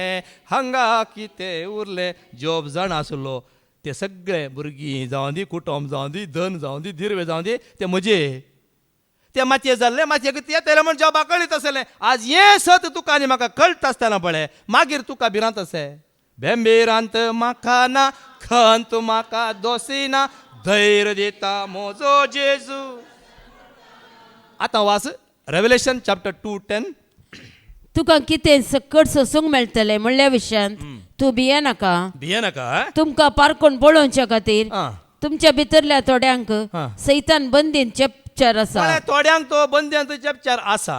हांगा कितें उरलें? जॉब जाण आसलो ते सगळे भुरगीं जावं दी कुटुंब जावं दी धन जावं दी दिरवे जावं दी ते म्हजे ते मातये जाल्ले मातयेक येतले म्हण जॉबा कळीत आसलें. आज हें सत तुका आनी म्हाका कळट आसतना पळय मागीर तुका भिरांत आसा. बेंबेरांत म्हाका ना खंत म्हाका दोसिना. धैर्य दिता म्हजो जेजू. आतां वास रेव्हेलेशन चॅप्टर 2:10. तुका कितें सकट सोसूंक मेळटलें म्हणल्या विशयांत तूं भियेनाका. तुमकां पारखून पळोवच्या खातीर तुमच्या भितरल्या थोड्यांक सैतान बंदीन चॅप्चर आसा. थोड्यांक तो बंदीन चॅप्चर आसा.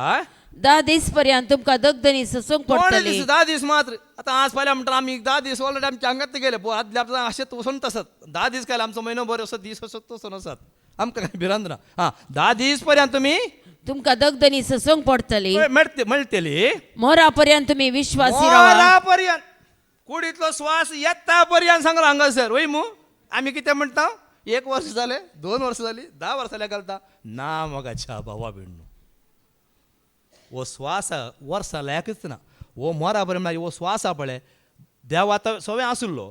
10 दीस पर्यंत तुमकां दगदनी सोसूंक पडटली 10 दीस मात्र आता आज पाहिल्या म्हणटा आम्ही 10 दीस ऑलरेडी आमच्या अंगात गेले पळय आदल्या अशें वचून तसत 10 दीस काय आमचो म्हयनो भर असो दीस असो तसो नसत आमकां काय भिरांत ना 10 दीस पर्यंत तुमी तुमकां दगदनी सोसूंक पडटली मेळटली मोरा पर्यंत तुमी विश्वासी रावा पर्यंत कुडीतलो श्वास येता पर्यंत सांगलो हांगासर वय मू आमी कितें म्हणटा 1 वर्ष जालें 2 वर्ष जालीं 10 वर्सां जाल्यार घालता ना मोगाच्या भावा बिण्णू वो श्वास वर्सां लायकच ना वो मोरा पर्यंत वो श्वास आहा पळय देव आतां सगळें आसुल्लो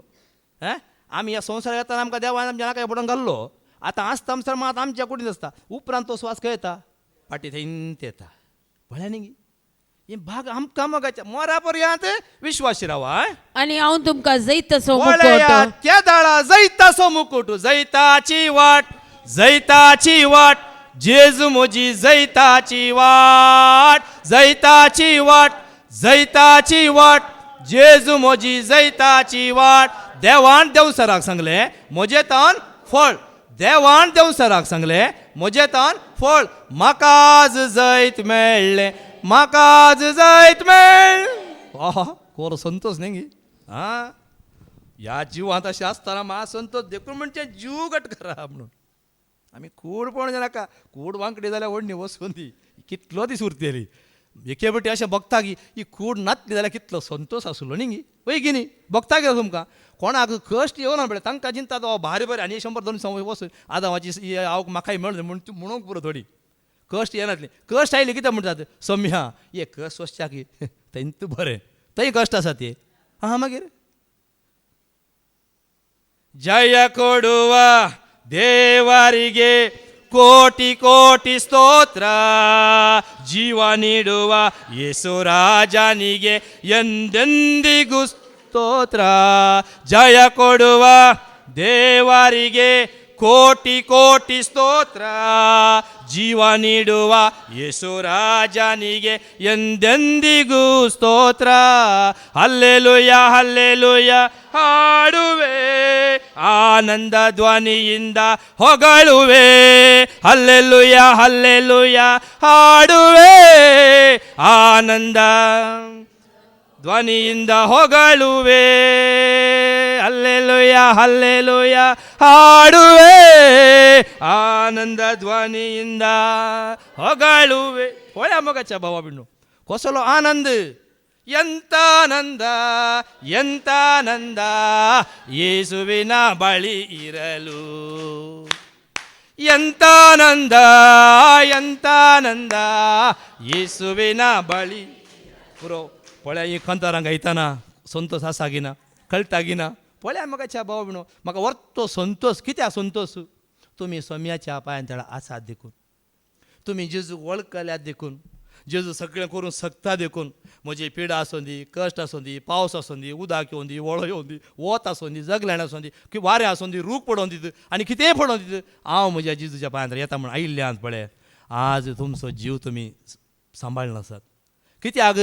आमी ह्या संवसारांत येताना आमकां देवान आमच्या नाका पडोवन घाल्लो आतां आसता आमच्या मात आमच्या कुडीन आसता उपरांत तो श्वास खंय येता पाटी थंयत येता पळय न्ही हे भाग आमकां मोगाच्या मोरा पर्यंत विश्वासी रावा आनी हांव तुमकां जैतसो पळया मुकुट त्या दाळा जैताचो मुकुट जैताची वाट जेजू म्हजी जैताची वाट जेजू म्हजी जैताची वाट देवान देवसराक सांगले म्हजे तान फळ देवान देवसराक सांगले म्हजे तान फळ म्हाकाज जैत मेळ्ळें कोर संतोष न्ही ह्या जिवांत अशें आसतना म्हाका संतोष देखून म्हणजे जीव घट करा म्हणून आमी कूड पळोवंक नाका कूड वांकडी जाल्यार व्हडली वचून दी कितलो दीस उरतली एके बटी अशें बगता की ही कूड नातली जाल्यार कितलो संतोष आसलो न्ही वय की न्ही बगता गेलो तुमकां कोणाक कश्ट येवना पळय तांकां चिंता तो भारी बरें आनी 100-200 वचून आदावाची हांव म्हाकाय मेळ्ळें म्हणून म्हणूंक पुरो थोडी कश्ट येनातली कश्ट आयली कितें म्हणटात सम्या ये कश्ट वचच्या की थंयत बरें थंय कश्ट आसा ते मागीर जय कोडुवा ದೇವರಿಗೆ ಕೋಟಿ ಕೋಟಿ ಸ್ತೋತ್ರ ಜೀವ ನೀಡುವ ಯೇಸು ರಾಜನಿಗೆ ಎಂದೆಂದಿಗೂ ಸ್ತೋತ್ರ ಜಯ ಕೊಡುವ ದೇವರಿಗೆ ಕೋಟಿ ಕೋಟಿ ಸ್ತೋತ್ರ ಜೀವ ನೀಡುವ ಯೇಸು ರಾಜನಿಗೆ ಎಂದೆಂದಿಗೂ ಸ್ತೋತ್ರ ಹಲ್ಲೆಲೂಯ ಹಲ್ಲೆಲೂಯ ಹಾಡುವೆ ಆನಂದ ಧ್ವನಿಯಿಂದ ಹೊಗಳುವೆ ಹಲ್ಲೆಲೂಯ ಹಲ್ಲೆಲೂಯ ಹಾಡುವೆ ಆನಂದ ಧ್ವನಿಯಿಂದ ಹೊಗಳುವೆ ಹಲ್ಲೆಲೂಯ ಹಲ್ಲೆಲೂಯ ಹಾಡುವೆ ಆನಂದ ಧ್ವನಿಯಿಂದ ಹೊಗಳುವೆ ಪೋಳ್ಯ ಮಗಚ್ಚ ಭಾವ ಬಿಣ್ಣು ಕೊಸಲು ಆನಂದ ಎಂತಾನಂದ ಎಂತಾನಂದ ಯೇಸುವಿನ ಬಳಿ ಇರಲು ಎಂತಾನಂದ ಎಂತಾನಂದ ಯೇಸುವಿನ ಬಳಿ पुरो पळय ही खंतारांक आयताना संतोष आसा गिना कळटा गिना पळय म्हाका भाव बिणो म्हाका व्हरतो संतोष कित्याक संतोष तुमी सोम्याच्या पांयां तळा आसात देखून तुमी जेजूक वळखल्यात देखून जेजू सगळें करून सकता देखून म्हजी पिडा आसूं दी कश्ट आसूं दी पावस आसूं दी उदक येवं दी वळो येवं दी वत आसूं दी जगल्याण आसूं दी की वारें आसूं दी रूख पडोवन दीत आनी कितेंय पडोवन दीत हांव म्हज्या जेजूच्या पांयां तळा येता म्हूण आयिल्ल्यान पळय आज तुमचो जीव तुमी सांबाळना आसात कित्याक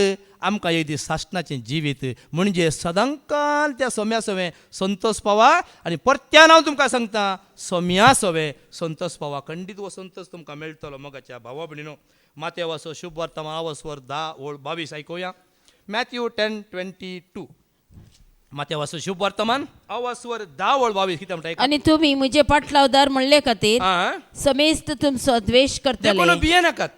आमकां एक दीस साश्टाचें जिवीत म्हणजे सदांकाल त्या सोम्या सवें संतोष पावा आनी परत्यान हांव तुमकां सांगता सोम्या सवें संतोष पावा खंडीत हो संतोष तुमकां मेळटलो मोगाच्या भावा भयणीनो माथ्या वाचो शुभ वर्तमान आवस्वर 10:22 आयकुया मॅथ्यू 10:22 माथ्या वाचो शुभ वर्तमान आवस्वर 10:22 कितें म्हणटा आनी तुमी म्हजे पाटलावदार म्हणले खातीर समेस्त तुमचो द्वेश करतले भिये नाकात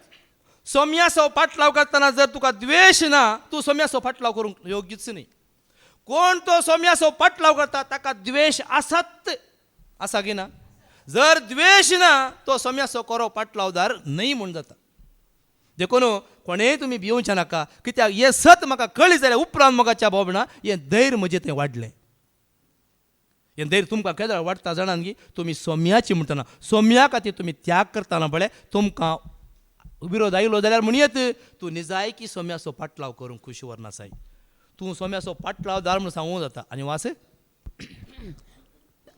सोम्याचो फाटलाव करतना जर तुका द्वेष ना तूं सोम्याचो फाटलाव करूंक योग्यच न्ही कोण तो सोम्याचो फाटलाव करता ताका द्वेष आसात आसा की ना जर द्वेष ना तो सोम्याचो करो फाटलावदार न्हय म्हूण जाता देखून कोणेय तुमी भिवचे नाका कित्याक हे सत म्हाका कळ्ळी जाल्यार उपरांत मोगाच्या भावना हें धैर्य म्हजें तें वाडलें हें धैर्य तुमकां केन्ना वाडटा जाणान की तुमी सोम्याची म्हणटना सोम्या खातीर तुमी त्याग करतना पळय तुमकां विरोध आयलो जाल्यार म्हणयत तूं निजायकी सोम्याचो फाटलाव करूंक खुशी वर्नासाय तूं सोम्याचो फाटलाव दार म्हूण सांगूं जाता आनी वास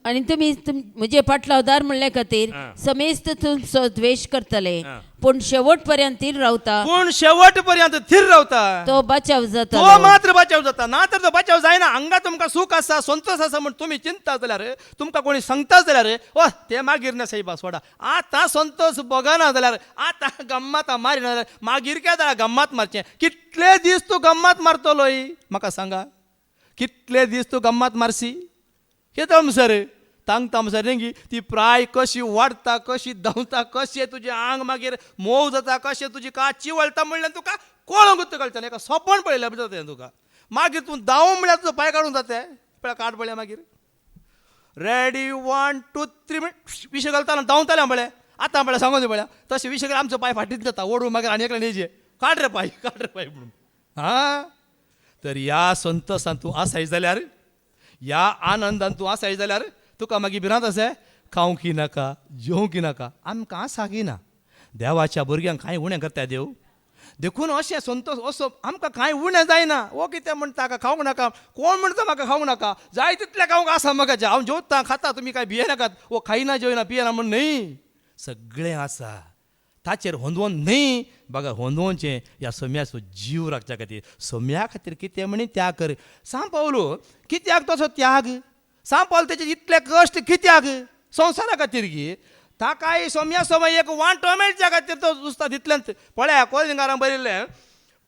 आणि तुम्ही म्हजे पाटलावदार म्हणले खातीर समेस्त तुमचो द्वेष करतले पूण शेवट पर्यंत थीर रावता पूण शेवट पर्यंत थीर रावता तो बचाव तो जाता मात्र बचाव जाता ना तर तो बचाव जायना हांगा तुमकां सूख आसा संतोष आसा म्हण तुमी चिंता जाल्यार तुमकां कोणी सांगता जाल्यार ओ ते मागीर ना सायबा सोडा आतां संतोष बगना जाल्यार आतां गम्मात मारिना जाल्यार मागीर काय जाल्यार गम्मात मारचें कितले दीस तूं गम्मात मारतलोय म्हाका सांगा कितले दीस तूं गम्मात मारसी कितें सर तांगता सर रेंगी ती प्राय कशी वाडटा कशी धांवता कशें तुजें आंग मागीर मोव जाता कशें तुजी काची वळटा म्हणल्यार तुका कळोंकूच कळटा एका सोपण पळयलें जाता तुका मागीर तूं धांव म्हळ्यार तुजो पांय काडून जाता पळय काड पळय मागीर रेडी 1 2 3 विशय घालताना धांवतालें पळय आतां पळय सांगून पळय तशें विशय आमचो पांय फाटीत जाता ओडून मागीर आनी एकल्यान न्हेजे काड रे पांय म्हणून हां तर ह्या संतोशान तूं आसाय जाल्यार ह्या आनंदान तूं आसाय जाल्यार तुका मागीर भिरांत आसा खावंकी नाका जेवंकी नाका आमकां आसाकी ना देवाच्या भुरग्यांक कांय उणें करता देव देखून अशें संतोश असो आमकां कांय उणें जायना वो कितें म्हणटा ताका खावंक नाका कोण म्हणटा म्हाका खावंक नाका जाय तितलें खावंक आसा म्हाका हांव जेवता खाता तुमी कांय भियेनाकात वो खायना जेवना पियेना म्हण न्हय सगळें आसा ताचेर होंदवोन न्हय बघा होंदवोचें ह्या सोम्याचो जीव राखच्या खातीर सोम्या खातीर कितें म्हणी त्याग कर सांग पावलो कित्याक तसो त्याग सांग पावलो तेचे इतले कश्ट कित्याक संवसारा खातीर गी ताकाय सोम्या सोमय एक वांटो मेळच्या खातीर तो दुसता दितलेंत पळया कोलिंगारान बरयल्लें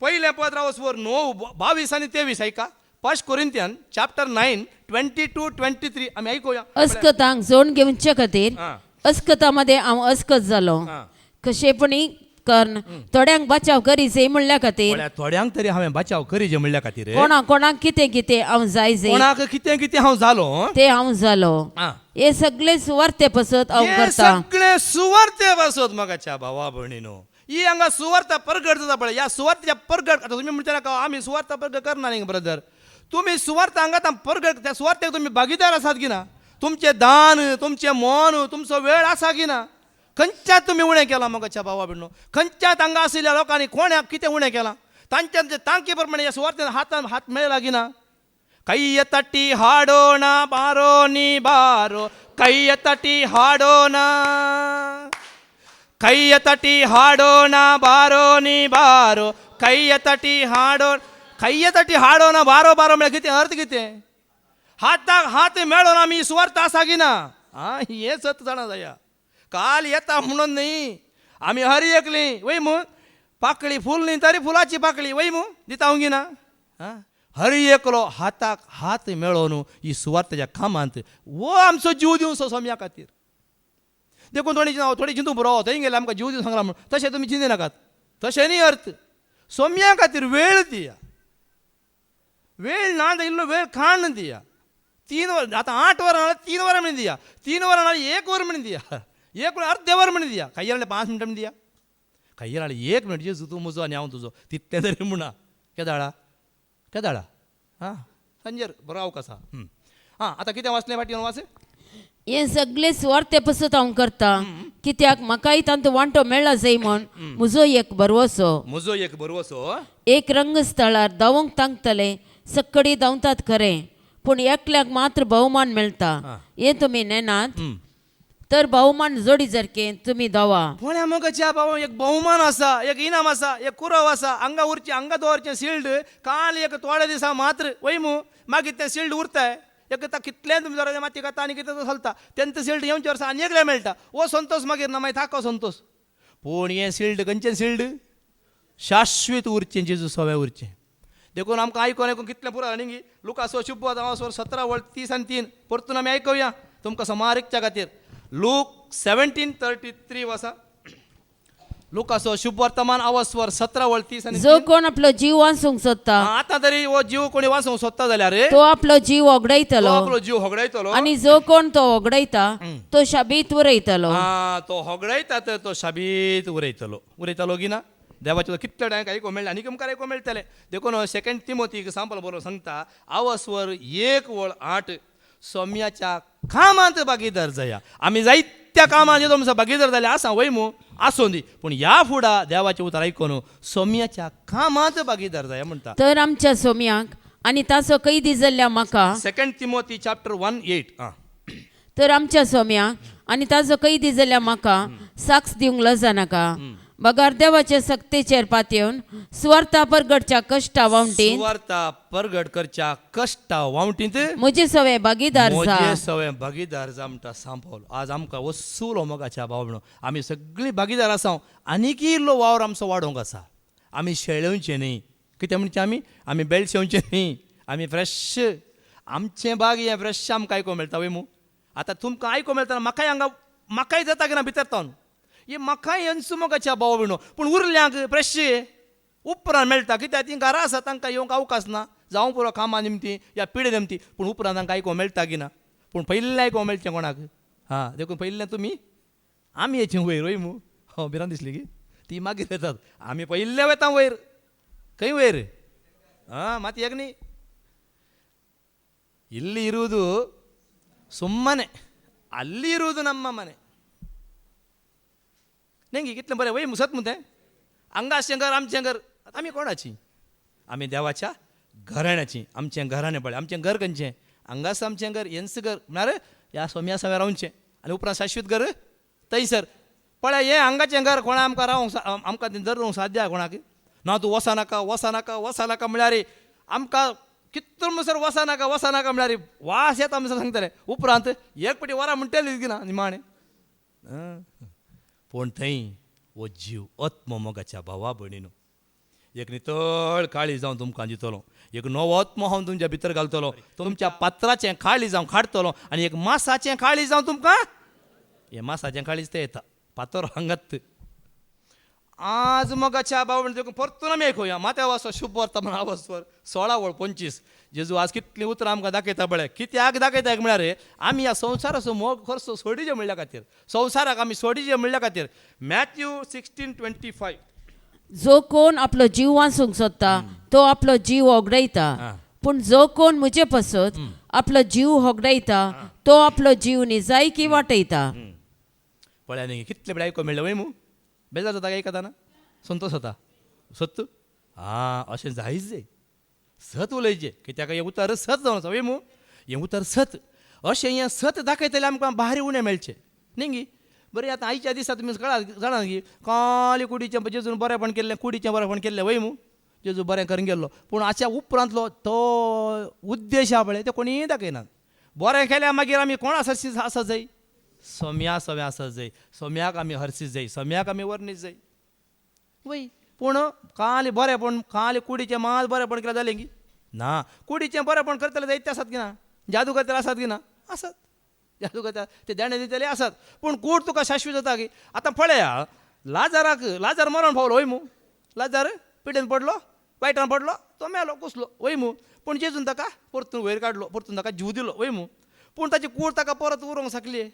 पयलें पद रावसवर 9:22 आनी 23 ऐका 1 कोरिंथियन चॅप्टर 9 22-23 आमी ऐकुया अस्कतांक जोड घेवचे खातीर अस्कतामध्ये हांव अस्कत जालो कशेपणी कर्ण थोड्यांक बचाव करीचे म्हणल्या खातीर थोड्यांक तरी हांवें बचाव करीचे म्हणल्या खातीर कोणाक कितें कितें हांव जाय कोणाक कितें कितें हांव जालो ते हांव जालो हे सगळे सुवार्थे पासत हांव करता सगळे सुवार्थे पासत म्हाकाच्या भावा भयणीनो ही हांगा सुवार्थ परगट जाता पळय ह्या सुवार्थेच्या परगट आतां तुमी म्हणटा नाका आमी सुवार्थ परगट करना न्ही ब्रदर तुमी सुवार्थ हांगा परगट त्या सुवार्थेक तुमी भागीदार आसात की ना तुमचें दान तुमचें मन तुमचो वेळ आसा की ना खंयच्यात तुमी उणें केलां म्हाकाच्या भावा भयणो खंयच्यात हांगा आशिल्ल्या लोकांनी कोण्याक कितें उणें केलां तांच्या तांके प्रमाणे ह्या सुवार्थेन हात मेळ्ळा की ना ಕೈಯ ತಟ್ಟಿ ಹಾಡೋಣ ಬಾರೋ ನೀ ಬಾರೋ ಕೈಯ ತಟ್ಟಿ ಹಾಡೋಣ ಕೈಯ ತಟ್ಟಿ ಹಾಡೋಣ ಬಾರೋ ನೀ ಬಾರೋ ಕೈಯ ತಟ್ಟಿ ಹಾಡೋಣ ಬಾರೋ ಬಾರೋ म्हळ्यार कितें अर्थ कितें हाताक हात मेळोन आमी सुवार्थ आसा की ना हें सत जाणा जाया काल येता म्हणून न्ही आमी हर एकली वय मू पाकळी फूल न्ही तरी फुलाची पाकळी वय मू दिता हांव गिना हर एकलो हाताक हात मेळोन ही सुवार्थेच्या कामांत वो आमचो जीव दिवचो सोम्या खातीर देखून थोडी चिंतू बरो थंय गेले आमकां जीव दिवंक सांगला म्हणून तशें तुमी चिंती नाकात तशें न्ही अर्थ सोम्या खातीर वेळ दिया वेळ ना इल्लो वेळ खाण दिया 3 वर आतां 8 वरां नाल्यार 3 वरां म्हण दिया 3 वरां नाल्यार 1 वर म्हण दिया 1 वर अर्दे वर म्हण दिया खंय नाल्यार 5 मिनटां म्हण दिया खंय नाल्यार 1 मिनट जेजू तूं म्हजो आनी हांव तुजो तितलें तरी म्हणा केदाळा हां संजर बरो अवकाश हां आतां कितें वाचलें फाटी वाच हे सगळे सुवार्थे पासत हांव करता कित्याक म्हाकाय तांत वांटो मेळ्ळा जाय म्हण म्हजो एक बरवसो एक रंगस्थळार धांवंक तांगतले सक्कडी धांवतात खरें पूण एकल्याक मात्र भोवमान मेळटा हे तुमी नेनात तर भोवमान जोडी जरके तुमी धांवा कोण्या मगच्या भाव एक भोवमान आसा एक इनाम आसा एक कुरव आसा हांगा दवरचें शिल्ड काल एक थोडे दिसा मात्र वयमू मागीर तें शिल्ड उरताय एक कितलें तुमी जर माती खाता आनी कितें चलता तेंच शिल्ड येवचे वर्सा आनी एकले मेळटा वो संतोष मागीर ना मागीर थाको संतोष पूण हें शिल्ड खंयचें शिल्ड शाश्वत उरचें जेजू सवे उरचें देखून आमकां आयकोन कितलें पुरो आनी लुकासो शुभ 17:30-3 परतून आमी आयकुया तुमकां समारीकच्या खातीर लूक 17:33 वाचा लुकासो शुभ वर्तमान अवस्वर 17:30 जो कोण आपलो जीव वाचूंक सोदता आतां तरी हो जीव कोणी वाचूंक सोदता जाल्यार तो आपलो जीव होगडायतलो आनी जो कोण तो होगडायता तो शाबीत उरयतलो तो होगडायता तर तो शाबीत उरयतलो की ना देवाचे कितले टायम आयको मेळ्ळें आनी तुमकां आयको मेळटलें देखून 2 तिमोथी सांपल बरोबर सांगता अवस्वर 1:8 सोम्याच्या कामांत भागीदार जाया आमी जायत्या कामांत तुमचो भागीदार जाले आसा वयमू आसूं दी पूण ह्या फुडा देवाचें उतर आयकोन सोम्याच्या कामांत भागीदार जाया म्हणटा तर आमच्या सोम्याक आनी ताचो कैदी जाल्ल्या म्हाका 2 तिमोथी चॅप्टर 1:8 तर आमच्या सोम्या आनी ताजो कैदी जाल्या म्हाका साक्ष दिवंक लजानाका. बगार देवाचे सक्तीचेर पातयेवन स्वार्था परगडच्या कश्टा वावटीन सुवार्ता परगट करच्या कष्टा वावटींत म्हजे सवे भागीदार जा. मोजे सवय भागीदार जा म्हणटा सांपवलो. आज आमकां वसूलो मोगाच्या भावणो आमी सगळीं भागीदार आसा. आनीकय इल्लो वावर आमचो वाडोवंक आसा. आमी शेळेवचे न्ही. कित्याक म्हणचे आमी बेळशेवचे न्ही. आमी फ्रेश आमचें बाग हें फ्रेश आमकां आयको मेळटा वय मू. आतां तुमकां आयको मेळटा म्हाकाय हांगा म्हाकाय जाता की ना भितर तावन हे म्हाकाय येनसू मोगाच्या भाव विणो. पूण उरल्यांक फ्रेश उपरांत मेळटा. कित्याक तीं घरां आसा तांकां येवंक अवकाश ना. जावं पुरो कामा निमती या पिडे निमती. पूण उपरांत तांकां आयको मेळटा की ना. पूण पयलें आयको मेळचें कोणाक. हां देखून पयलें तुमी आमी येचें वयर वय मू. हो भिरांत दिसली की ती मागीर येतात. आमी पयलें वयता वयर. खंय वयर हां मात एक न्ही ಇಲ್ಲಿ ಇರುವುದು ಸುಮ್ಮನೆ ಅಲ್ಲಿ ಇರುವುದು ನಮ್ಮ ಮನೆ. नेंगी कितलें बरें वय मुसत म्हणते हांगाचें घर आमचें घर. आमी कोणाची. आमी देवाच्या घराण्याची. आमचें घराणें पळय. आमचें घर खंयचें हांगास आमचें घर हेंच घर म्हळ्यार ह्या सोम्या सव्या रावचें आनी उपरांत शाश्वीत घर थंयसर. पळय हें हांगाचें घर कोणा आमकां रावंक आमकां जर रावंक साध्य कोणाक ना. तूं वसानाका वसानाका वसानाका म्हळ्यार आमकां कितलो म्हणसर वसानाका वसानाका म्हळ्यार वास येता म्हणसर सांगतले. उपरांत एक पटी वरां म्हणटली की ना निमाणें. पूण थंय हो जीव आत्म मोगाच्या भावा भयणीनो एक नितळ काळी जावन तुमकां दितलो. एक नवो आत्मो हांव तुमच्या भितर घालतलो. तुमच्या पात्राचें काळी जावन काडटलो आनी एक मासाचें काळी जावन तुमकां हें मासाचें काळीच तें येता. पातर हांगात आज मोगाच्या भावा भयणी देखून परतून आमी आयकुया माथ्या वाचो शुभ वर्तमान आवाजवर 16:25. जेजू आज कितलीं उतरां आमकां दाखयता पळय. कित्याक दाखयता म्हळ्यार आमी ह्या संवसाराचो मोग खर्च सोडिचे म्हणल्या खातीर संवसाराक आमी सोडिचे म्हणल्या खातीर. मॅथ्यू 16:25 जो कोण आपलो जीव वाचूंक सोदता तो आपलो जीव होगडयता. पूण जो कोण म्हजे पासत आपलो जीव होगडयता तो आपलो जीव निजायकी वाटयता. पळय न्ही कितले बरें आयको मेळ्ळें वय मू. बेजार जाता काय आयकता ना. संतोश जाता. सत हां अशें जायच जाय. सत उलयचें. कित्याक हें उतर सत जावन आसा वय मू. हें उतर सत. अशें हें सत दाखयतलें आमकां भारी उणें मेळचें न्ही गी. बरें आतां आयच्या दिसा तुमी जाणा की काली कुडीचें जेजून बरेंपण केल्लें कुडीचें बरेंपण केल्लें वय मू. जेजू बरें करून गेल्लो. पूण हाच्या उपरांतलो तो उद्देश आहा पळय तो कोणीय दाखयनात. बरें केल्या मागीर आमी कोण आसा जाय. सोम्या सव्या आसत जाय. सोम्याक आमी हरसीत जाय. सोम्याक आमी वर्णीत जाय वय. पूण काली बरेंपण काली कुडीचें मात बरेंपण केलें जालें की ना. कुडीचें बरेंपण करतले जायते आसात की ना. जादू करतले आसात की ना. आसात. जादू करता ते देणे दितले आसात. पूण कूड तुका शाश्वीत जाता की. आतां पळया लाजार मरण पावलो वय मू. लाजार पिडेन पडलो वायटान पडलो तो मेलो कुसलो वय मू. पूण जेजून ताका परतून वयर काडलो. परतून ताका जीव दिलो वय मू. पूण ताची कूड ताका परत उरोंक शकली.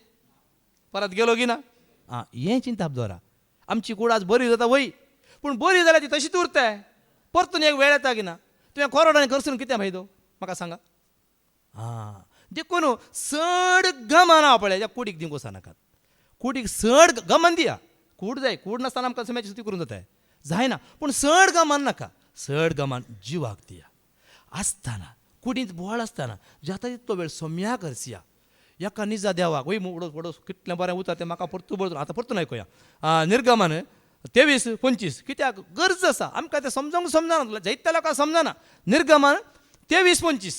परत गेलो की ना. आं हें चिंताप दवरा. आमची कूड आज बरी जाता वय. पूण बरी जाल्यार ती तशीच उरता. परतून एक वेळ येता की ना. तुवें कोरोनान करसून कितें फायदो म्हाका सांगा. हां देखून चड गमान आहा पळय त्या कुडीक दिवंक वचनाकात. कुडीक चड गमान दिया. कूड जाय. कूड नासतना आमकां समयाची स्तुती करूंक जाता जायना. पूण चड गमान नाका. चड गमान जिवाक दिया. आसतना कुडींत बोवाळ आसतना जाता तितलो वेळ सोम्याक हरसिया. एका निजा देवाक वय उडोस उडोस कितलें बरें उतर तें म्हाका परतून आतां परतून आयकुया. निर्गमन 23:25 कित्याक गरज आसा आमकां तें समजोंक समजना. जायत्या लोकांक समजना. निर्गमन 23:25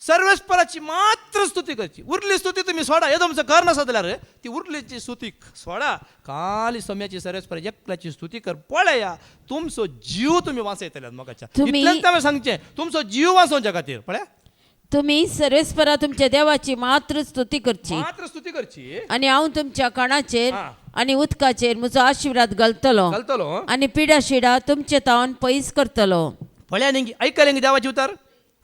सर्वेस्पराची मात्र स्तुती करची. उरली स्तुती तुमी सोडा. हे तुमचं घर नसा जाल्यार ती उरलीची स्तुती सोडा. काली सोम्याची सर्वेस्पर एकल्याची स्तुती कर. पळया तुमचो जीव तुमी वाचयतल्यात मोगाच्या. इतलेंच हांवें सांगचें. तुमचो जीव वाचोवच्या खातीर पळया तुम्ही सर्वेस्परा तुमच्या देवाची मात्र स्तुती करची. आणि हांव तुमच्या कानाचेर आनी उदकाचेर म्हजो आशिर्वाद घालतलो आनी पिडा शिडा तुमचे तावन पयस करतलो. पळया न्ही आयकलें न्ही देवाची उतर.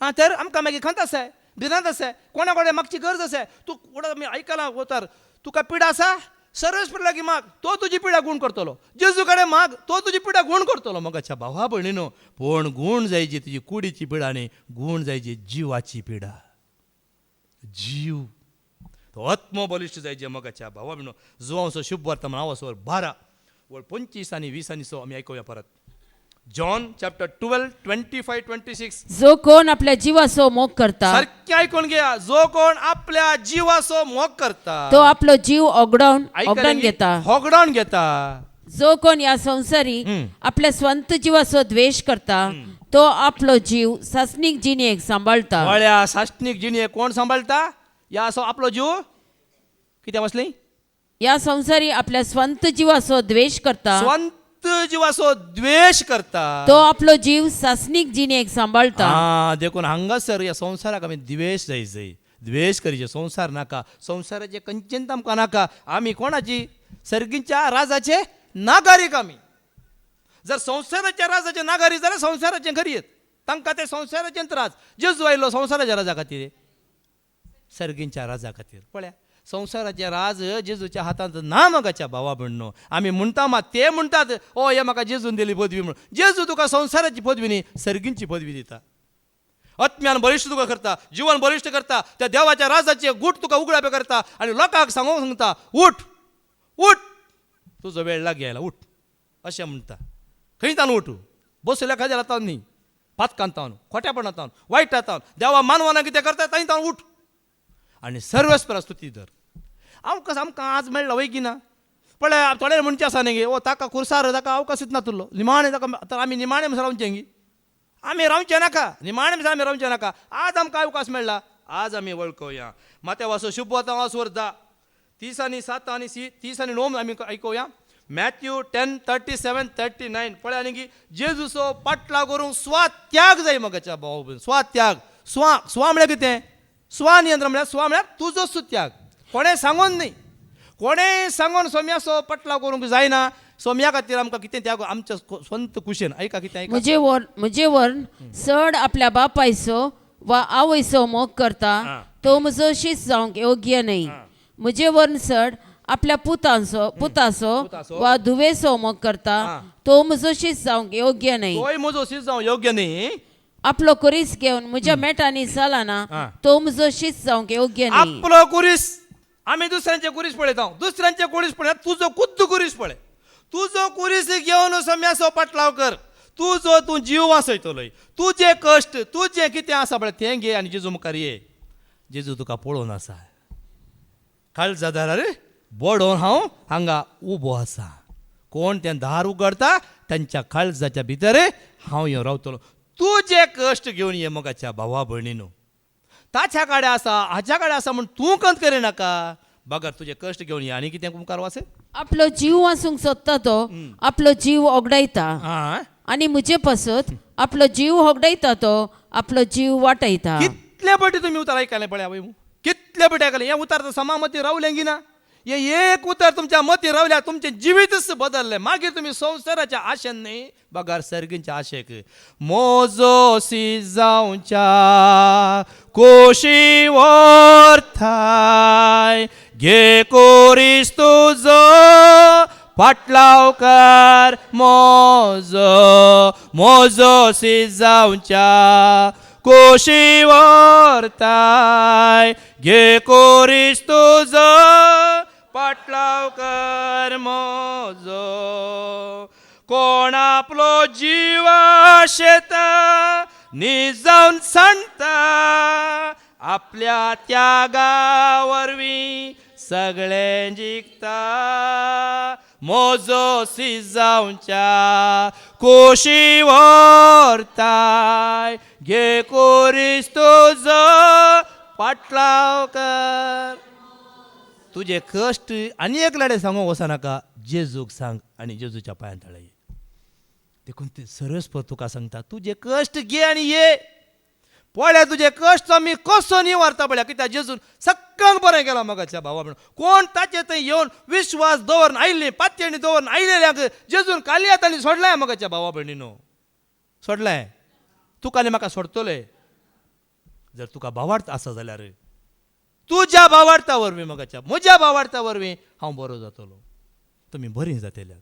हां तर आमकां मागीर खंत आसा भिरांत आसा. कोणा कडेन मागची गरज आसा. तूं आमी आयकलां उतर तुका पिडा आसा सर्वेस्पर लागीं माग तो तुजी पिडा गूण करतलो. जेजू कडेन माग तो तुजी पिडा गूण करतलो. मोगाच्या भावा भयणीनो पूण गूण जायची तुजी कुडीची पिडा न्ही. गूण जायची जिवाची पिडा. जीव तो आत्मो बलिश्ट जायचे मोगाच्या भावा भयणीनो. जुवांचो शुभ वर्तमान आवाजवर 12:25 आनी 20 आमी आयकुया परत. जॉन चॅप्टर 12 25 26 जो कोण आपल्या जिवाचो मोग करता सारखे ऐकून घ्या. जो कोण आपल्या जीवाचो मोग करता तो आपलो जीव ओगडावन घेता. होगडावन घेता. जो कोण या संसारी आपल्या स्वंत जीवाचो द्वेष करता तो आपलो जीव सासनीक जिणेक सांभाळता. वळ्या साष्टनीक जिणे कोण सांभाळता? या असो आपलो जीव किती बसले या संसारी आपल्या स्वंत जीवाचो द्वेष करता स्वंत जीवाचो द्वेष करता. तो आपलो जीव सासनीक जिणेक सांभाळता. हा देखून हांगासर या संसाराक आमी द्वेष जायचंय. द्वेष करीचे संसार नाका. संसाराचे कंचन आमकां नाका. आमी कोणाची? सर्गीच्या राजाचे नागारीक आमी. जर संसाराच्या राजाचे नागारी जाल्यार संसाराचे घरी येत तांकां ते संसाराचे राज. जेजू आयलो संसाराच्या राजा खातीर सर्गींच्या राजा खातीर. पळया संसाराचे राज जेजूच्या हातांत ना मगाच्या भावा भयणो. आमी म्हणटा मात ते म्हणटात ओ हे म्हाका जेजून दिली पदवी म्हणून. जेजू तुका संसाराची पदवी न्ही सर्गींची पदवी दिता. आत्म्यान बलिश्ट तुका करता. जीवन बलिश्ट करता. त्या देवाच्या राजाचे गूट तुका उगडापे करता आनी लोकांक सांगता उठ उठ तुजो वेळ लागला उठ अशें म्हणटा. खंय तावन उठ बसल्या खाजेर तावन न्ही पातकांत तावन खोट्यापणां तावन वायटा तावन देवा मानवाना कितें करता थंय तावन उठ आनी सर्वेस्पर स्तुती धर. आमकां आज मेळ्ळा वय की ना? पळय थोडे म्हणचे आसा न्ही गे ओ ताका खुर्सार ताका अवकाशच नातुरलो निमाणे ताका तर आमी निमाणे म्हणून रावचें गी. आमी रावचें नाका. निमाणे म्हणून आमी रावचें नाका. आज आमकां अवकाश मेळ्ळा. आज आमी वळखुया. माथ्या वाचो शुभ वाचो 30 आनी 7 आनी 30 आनी 9 आमी आयकुया. मॅथ्यू 10:37 39 पळय आनी की जेजूचो पाटला करूंक स्वात्याग जाय मगाच्या भाव भयण. स्वात्याग स्वा म्हळ्यार कितें? स्वानियंत्रण म्हळ्यार स्वा म्हळ्यार तुजो सुत्याग. कोणें सांगून न्ही. कोणेंय सांगून सोम्याचो पटला करूंक जायना. सोम्या खातीर आमकां कितें त्याग आमच्या स्वंत कुशेन ऐका कितें ऐका. म्हजे वर्ण चड आपल्या बापायचो वा आवयचो मोग करता तो म्हजो शिस्त जावंक योग्य न्ही. म्हजे वर्ण चड आपल्या पुताचो वा धुवेचो मोग करता तो म्हजो शिस्त जावंक योग्य न्ही. तोय म्हजो शिस्त जावंक योग्य न्ही. आपलो कुरीस घेवन म्हज्या मेटांनी चलना तो म्हजो शिस्त जावंक योग्य न्ही. आपलो कुरीस आमी दुसऱ्यांचे कुरीस पळयता. दुसऱ्यांचे कुरीस पळय तुजो खुद्द कुरीस पळय. तुजो कुरीस घेवन सोम्याचो पाटलाव कर. तूं जीव वाचयतलोय. तुजे कश्ट तुजें कितें आसा पळय तें घे आनी जेजू मुखार ये. जेजू तुका पळोवन आसा. काळजा दारार बोडोवन हांव हांगा उबो आसा. कोण तें दार उगडता तांच्या काळजाच्या भितर हांव येवन रावतलो. तुजे कश्ट घेवन ये मोगाच्या भावा भयणीनो. ताच्या काडे आसा हाच्या काडे आसा म्हूण तूं कंत करिनाका. बगर तुजे कश्ट घेवन ये आनी कितें मुखार वाच. आपलो जीव वाचूंक सोदता तो आपलो जीव ओगडायता आनी म्हजे पासत आपलो जीव होगडायता तो आपलो जीव वाटयता. कितले फावटी तुमी उतार आयकलें पळय आवय. कितले फावटी आयकलें. हें उतार समा मती रावलें की ना. हे एक उतार तुमच्या मती रावल्या तुमचें जिवीतच बदललें. मागीर तुमी संवसाराच्या आशेन न्ही बगार सर्गींच्या आशेक मोजो जावच्या कोशी व्हरताय घे कोरीस तुजो पाटलावकार मोजो जावच्या कोशी व्हरताय घे कोरीस तुजो पाटलावकार मोजो. कोण आपलो जीव शेता निजावन सांडता आपल्या त्यागा वरवीं सगळें जिखता. मोजो जावच्या कोशी व्हरताय घे कोरीस तुजो पाटलाव कर. तुझे कश्ट आनी एक लाडे सांगूंक वचनाका. जेजूक सांग आनी जेजूच्या पांयां तळय. देखून ते सर्वेस्पर तुका सांगता तुझे कश्ट घे आनी ये. पळय तुजे कश्ट आमी कसो निवारता पळय. कित्याक जेजून सगळ्यांक बरें केलां मोगाच्या भावा म्हणून. कोण ताचे थंय येवन विश्वास दवरून आयले पातयेणी दवरून आयलेल्यांक जेजून काली आतांनी सोडलाय मोगाच्या भावा भयणीनो. सोडलाय. तुका आनी म्हाका सोडतले. जर तुका भावार्थ आसा जाल्यार तुज्या भावार्था वरवीं मोगाच्या म्हज्या भावार्था वरवीं हांव बरो जातलो. तुमी बरीं जातल्यात.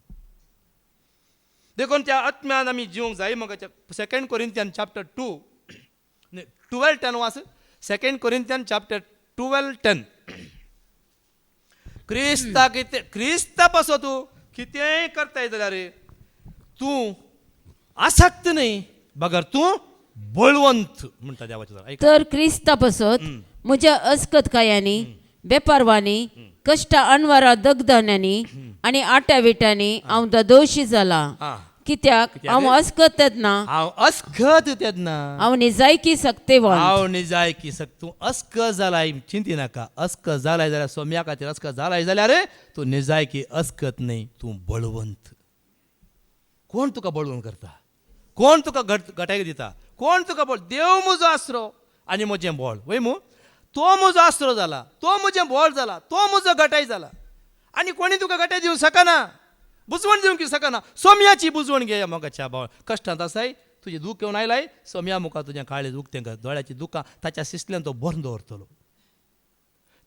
देखून त्या आत्म्यान आमी जिवंक जाय मोगाच्या. 2 कोरिंथियन चॅप्टर 12:10 वाच. 2 कोरिंथियन चॅप्टर 12:10. क्रिस्ता पासो तूं कितेंय करताय जाल्यार तूं आसक्त नाही बगर तूं बळवंत म्हणटा देवाच्या दारां. ऐका. तर क्रिस्ता पसत म्हज्या अस्कतकायांनी बेपारवांनी कश्ट अनवरां दगदान्यांनी आनी आट्या विट्यांनी हांव दोशी जाला. हा. कित्याक हांव अस्कत तेदना हांव अस्खत तेदना हांव निजायकी सक्तेवंत. हांव निजाय की सक तूं अस्क जालाय चिंती नाका. अस्क जालाय जाल्यार सोम्या खातीर अस्क जालाय जाल्यार तूं निजाय की अस्कत न्ही, तूं बळवंत. कोण तुका बळवून करता? कोण तुका घटाय दिता? कोण तुका बळ? देव म्हजो आसरो आनी म्हजें बळ. वय मू तो म्हजो आसरो जाला, तो म्हजें बळ जाला, तो म्हजो घटाय जाला. आनी कोणी तुका घटाय दिवंक शकना, बुजवण दिवंक शकना. सोम्याची बुजवण घे मोगाच्या भाव. कश्टांत आसाय तुजें दूख घेवन आयलाय, सोम्या मुखार तुजें काळें दूख तेंका दोळ्याची दुखां ताच्या सिसल्यान तो बरें दवरतलो.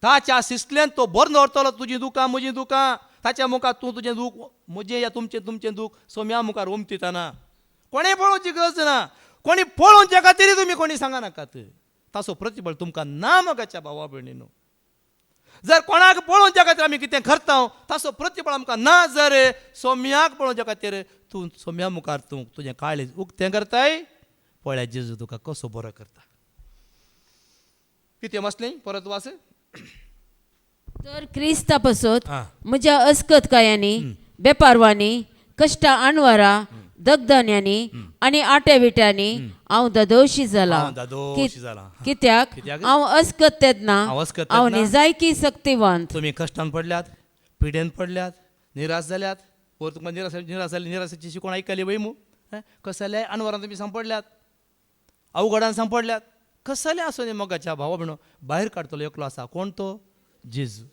ताच्या सिसल्यान तो बरें दवरतलो तुजीं दुखां म्हजीं दुखां. ताच्या मुखार तूं तुजें दूख म्हजें या तुमचें दूख सोम्या मुखार उमतीताना कोणें पळोवची गरज ना. कोणी पळोवच्या खातीर तुमी कोणी सांगनाकात. ताचो प्रतिबळ तुमकां ना मोगाच्या भावा भयणीनो. जर कोणाक पळोवच्या खातीर आमी कितें करता ताचो प्रतिबळ आमकां ना. जर सोम्याक पळोवच्या खातीर तूं सोम्या मुखार तूं तुजें काळें उक्तें करताय, पळय जेजू तुका कसो बरो करता. कितें मसलें परत वास. तर क्रिस्ता पसत हा. म्हज्या अस्कतकायांनी बेपारवांनी कश्ट अनवरां दगदान्यांनी आनी आट्या विट्यांनी हांव दोशी जाला. हांव दोशी जाला. कित्याक कित्याक? हांव अस्कत तेदना हांव अस्कत हांव तेदना निजायकी सक्तिवंत. तुमी कश्टान पडल्यात, पिडेन पडल्यात, निराश जाल्यात. वर तुमकां निराशेची शिकोवण आयकली वय मू. कसले अनवरान तुमी सांपडल्यात, अवघडान सांपडल्यात. कसले आसूं न्ही मोगाच्या भावा भयणो, भायर काडटलो एकलो आसा. कोण तो? जेजू.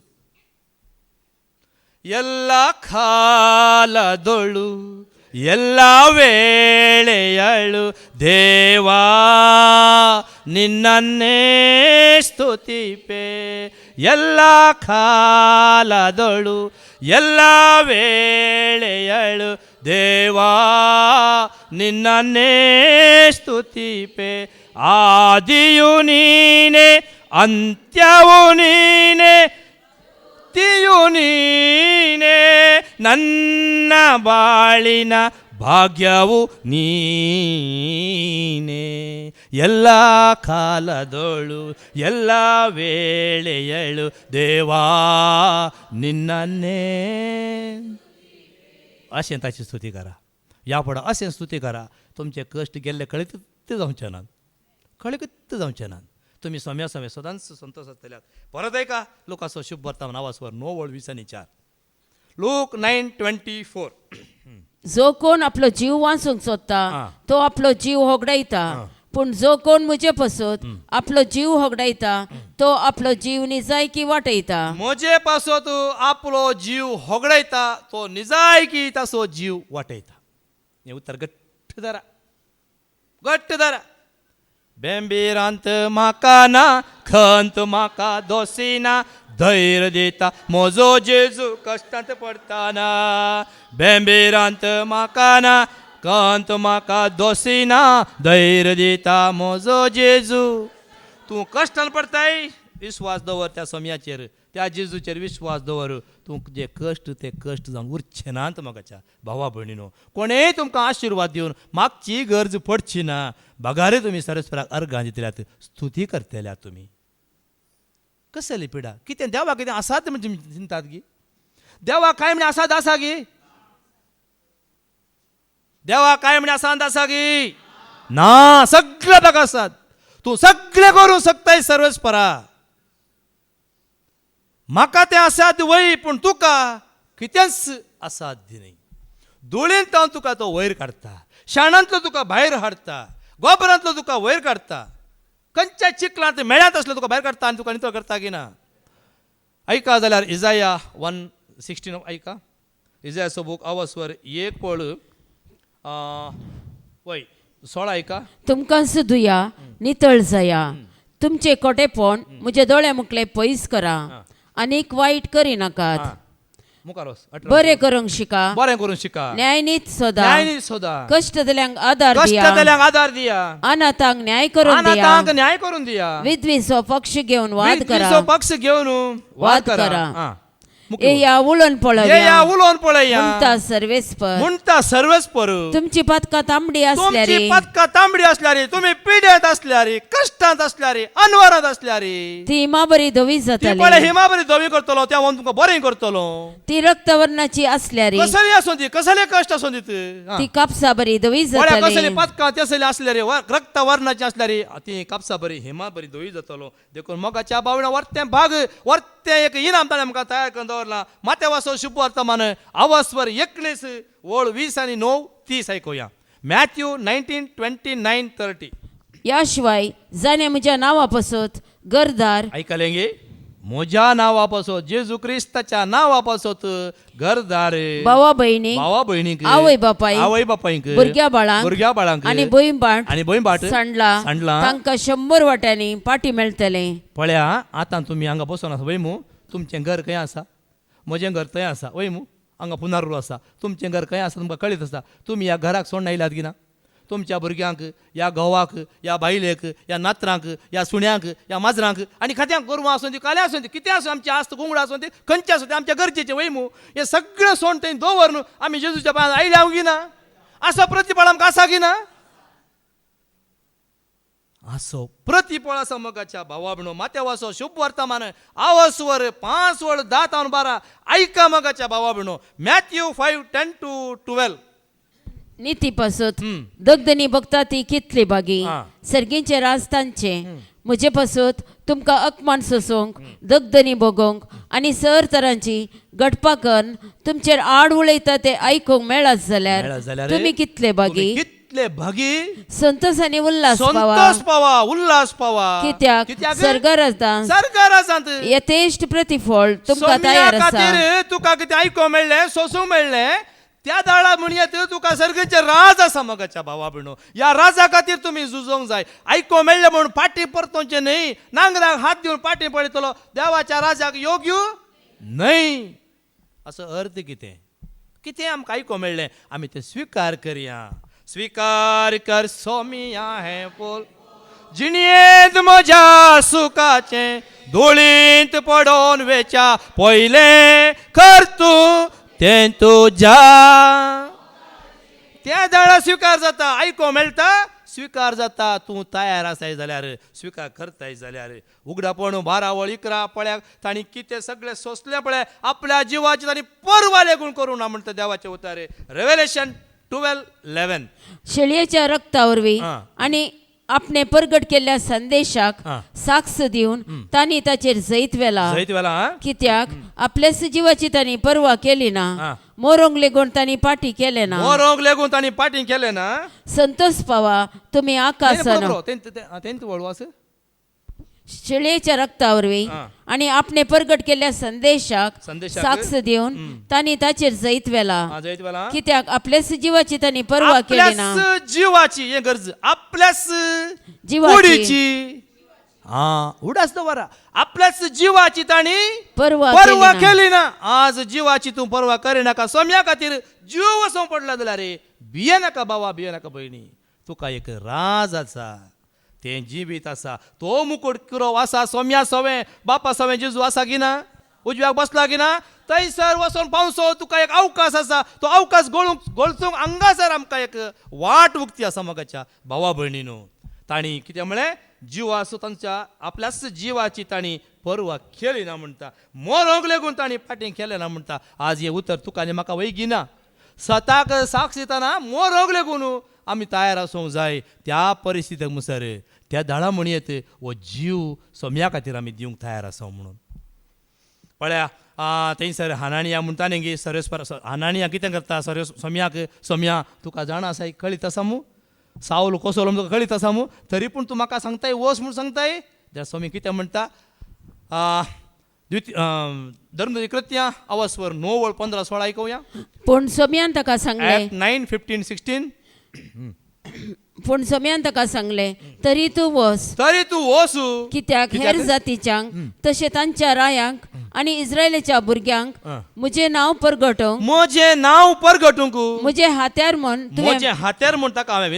ಎಲ್ಲ ಕಾಲದೊಳು ಎಲ್ಲ ವೇಳೆಯಳು ದೇವಾ ನಿನ್ನನ್ನೇ ಸ್ತುತಿಪೆ. ಎಲ್ಲ ಕಾಲದೊಳು ಎಲ್ಲ ವೇಳೆಯಳು ದೇವಾ ನಿನ್ನನ್ನೇ ಸ್ತುತಿಪೆ. ಆದಿಯು ನೀನೆ ಅಂತ್ಯವು ನೀನೆ ತಿಯು ನೀನೆ ನನ್ನ ಬಾಳಿನ ಭಾಗ್ಯವು ನೀನೆ. ಎಲ್ಲ ಕಾಲದೊಳು ಎಲ್ಲ ವೇಳೆಯಳು ದೇವಾ ನಿನ್ನನ್ನೇ. अशें ताची स्तुती करा. या फुडें अशें स्तुती करा. तुमचे कश्ट गेल्ले कळीत जावचे नात, कळीत जावचे नात. तुम्ही सोम्या सदांच संतोष आसतल्यात. परत ऐका लुकाचो शुभ वर्ताव नावासवर 9:20-4. लूक 9:24. जो कोण आपलो जीव वाचूंक सोदता तो आपलो जीव होगडायता, पूण जो कोण म्हजे पसत आपलो जीव होगडायता तो आपलो जीव निजायकी वाटयता. म्हजे पासत आपलो जीव होगडायता तो निजायकी ताचो जीव वाटयता. हें उतर घट्ट धरा, घट्ट धरा. बेंबीरांत म्हाका ना, खंत म्हाका दोसिना, धैर्य दिता म्हजो जेजू कश्टांत पडटाना. बेंबीरांत म्हाका ना, खंत म्हाका दोसिना, धैर्य दिता म्हजो जेजू. तूं कश्टान पडताय, विश्वास दवर त्या सोम्याचेर, त्या जेजूचेर विश्वास दवर. तूं जे कश्ट ते कश्ट जावन उरचे नात मोगाच्या भावा भयणीनो. कोणेय तुमकां आशिर्वाद दिवन मागची गरज पडची ना. बगारे तुमी सरस्वराक अर्गां दितल्यात, स्तुती करतल्यात तुमी. कसली पिडा? कितें देवा कितें आसात म्हणजे चिंतात गी? देवा काय म्हणे आसात आसा गी? देवा काय म्हणे आसात आसा गी? ना, सगळे ताका आसात. तूं सगळें करूं शकताय सर्वेस्परा. म्हाका तें असाध्य वय, पूण तुका कितेंच असाध्य न्ही. धुळेंत तुका तो वयर काडटा, शाणांतलो तुका भायर हाडटा, गोबरांतलो तुका वयर काडटा, खंयच्या चिखलांत मेळ्यांत असलो तुका भायर काडटा आनी तुका नितळ करता की ना. ऐका जाल्यार इजाया 1:16 ऐका. इजायाचो बूक अवस्वर 1 पळ वय 16 ऐका. तुमकां सुदुया नितळ जाया, तुमचे कोटेपण म्हजे दोळे मुखले पयस करा, आनीक वायट करिनाकात. मुखार वच. बरें करूंक शिका, बरें करून शिका, न्यायनीत सोदा, न्याय सोदा, कश्ट दिल्यांक आदार कष्ट दिया, दिल्यांक आदार दिया, अनाथांक न्याय करून दिया, अनाथांक न्याय करून दिया, विधवेचो पक्ष घेवन वाद करा, विधवेचो पक्ष घेवन वाद करा. ए या उलोवन ये पळोवया या उलोवन पळया म्हणटा सर्वेस्पर म्हणटा सर्वेस्पर तुमची पातकां तांबडी आसल्यार तुमची पदकां तांबडी असल्यारी तुम्ही पिड्यात असल्यारी कष्टांत असल्यारी अनवरात असल्यारी ती बरी धवी ती जाताली पळय हिमा बरी धवी करतलो त्या तुमका बरें करतलो ती रक्तवर्णाची असल्यार कसली आसूं ती कसले कष्ट आसूं ती ती कापसा बरी धवी पळय कसली जाताली पदकां त्यसली असल्यारी रक्त वर्णाची असल्यारी ती कापसा बरी हिमा बरी धवी जातलो देखून मोगाच्या बावण्या वर्त्या भाग वर्त्या एक इनाम ताणें आमकां तयार करून दवरला माते वाचो शुभ वर्तमान अवस्वर 21 ओळ 20 आणि 9 30 ऐकूया मॅथ्यू 19:29-30 या शिवाय जाणे म्हज्या नांवा पासत गरदार ऐकलेंगे म्हज्या नावापासत जेजू क्रिस्ताच्या नावापासत घरदार भावा भयणी भावा भयणीक आवय बापायक आवय बापायक भुरग्या बाळांक आणि भोईंबाट आणि भोईंबाट सांडला तांकां 100 वाट्यांनी पाटी मेळटले पळया आतां तुमी हांगा बसून आसा वयमू तुमचें घर खंय आसा म्हजें घर थंय आसा वयमू हांगा पुनारू आसा तुमचें घर खंय आसा तुमकां कळीत आसा तुमी ह्या घराक सोडून आयल्यात की ना तुमच्या भुरग्यांक या घोवाक या बायलेक या नात्रांक या सुण्यांक या माजरांक आनी खात्यांक गोरवां आसूं ती काल्या आसूं ती कितें आसूं आमची आस्त कोंगडा आसूं ती खंयचे आसूं ते आमच्या गरजेचे वयमू हे सगळें सोडून थंय दवरून आमी जेजूच्या पांयार आयल्या गी ना असो प्रतिफळ आमकां आसा की ना असो प्रतिफळ आसा मोगाच्या भावा भयणो माथ्या वाचो शुभ वर्तमान आवस्वर 5 वळ 10-12 ऐका मोगाच्या भावा भयणो मॅथ्यू 5:10-12 नीती पासत दगदनी बघता ती कितली बागी हा. सर्गींचे राजतांचे म्हजे पासत तुमकां अपमान सोसूंक दगदनी बगोवंक आनी सर तरांची गटपा करून तुमचेर आड उलयता ते आयकूंक मेळत जाल्यार तुमी कितले बागी कितले भागी संतोष आनी उल्हास पावा संतोष पावा उल्हास पावा कित्याक सर्गराजांत सरकारांत यथेश्ट प्रतिफळ तुमकां तयार आसा तुका कितें आयको मेळ्ळें सोसूंक मेळ्ळें त्या दाळा म्हणयेत तुका सर्गेचे राज आसा मोगाच्या भावा भयणो या राजा खातीर तुमी झुजोंक जाय आयको मेळ्ळें म्हणून फाटी परतोवचें न्हय नांगराक हात दिवन फाटी पळयतलो देवाच्या राजाक योग्य न्हय असो अर्थ कितें कितें आमकां आयको मेळ्ळें आमी तें स्विकार करया स्विकार कर सोमिया हें बोल जिणयेंत म्हज्या सुखाचें धुळींत पडोवन वेच्या पयलें कर तूं तें तुज्या त्या दाळा स्विकार जाता आयको मेळटा स्विकार जाता तूं तयार आसाय जाल्यार स्विकार करताय जाल्यार उगडापण 12 11 पळ्याक तांणी कितें सगळें सोंसलें पळय आपल्या जिवाची तांणी परवा लेगून करूं ना म्हणटा देवाचे उतारे रेव्हेलेशन 12:11 शेळयेच्या रक्ता वरवीं आनी आपणे प्रगट केल्ल्या संदेशाक साक्ष दिवन तांणी ताचेर जैत वेला कित्याक आपल्या जिवाची तांणी पर्वा केली ना मोरोंक लेगून तांणी पाटी केले ना मोरोंक लेगून तांणी पाटी केले ना संतोष पावा तुमी आकाशान तेंत वळवास शेळयेच्या रक्ता वरवीं आनी आपणे प्रगट केल्ल्या संदेशाक साक्ष दिवन तांणी ताचेर जैत वेला कित्याक आपल्याच जिवाची तांणी पर्वा केली ना जिवाची हे गरज आपल्याच जिवाची उडास दवरा आपल्याच जिवाची तांणी पर्वा केली ना आज जिवाची तूं पर्वा करिनाका सोम्या खातीर जीव वचोंक पडला जाल्यार रे भिये नाका बाबा भिये नाका भयणी तुका एक राज आसा तें जिवीत आसा तो मुकुट किरो आसा सोम्या सवें बापा सवें जेजू आसा की ना उजव्याक बसला की ना थंयसर वचोन पावसो तुका एक अवकाश आसा तो अवकाश गोळचूंक हांगासर आमकां एक वाट उक्ती आसा मोगाच्या भावा भयणीनो तांणी कितें म्हळें जीव आसूं तांच्या आपल्याच जिवाची तांणी पर्वा केली ना म्हणटा मोरोंक लेगून तांणी फाटीं केलें ना म्हणटा आज हे उतर तुका आनी म्हाका वैगिना स्वताक साक्ष दितना मोरोंक लेगून आमी तयार आसूंक जाय त्या परिस्थितीक मुसर त्या दाळा म्हणयेत हो जीव सोम्या खातीर आमी दिवंक तयार आसा म्हणून पळया थंयसर हानानिया म्हणटा न्ही सर्वेस्पर हानानिया कितें करता सोम्याक सोम्या तुका जाणा आसा कळीत आसा मू सावल कसो तुका कळीत आसा मू तरी पूण तूं म्हाका सांगताय वस म्हूण सांगताय जाल्यार सोमी कितें म्हणटा धर्मदूत कृत्या अवस्वर 9:15-16 ऐकूया पूण सोम्यान ताका सांगलें 9:15-16 पूण सोम्यान ताका सांगलें तरी तूं वस कित्याक हेर जातीच्यांक तशें तांच्या रायांक आनी इस्रायेलाच्या भुरग्यांक म्हजें नांव परगटूंक म्हजें हात्यार म्हूण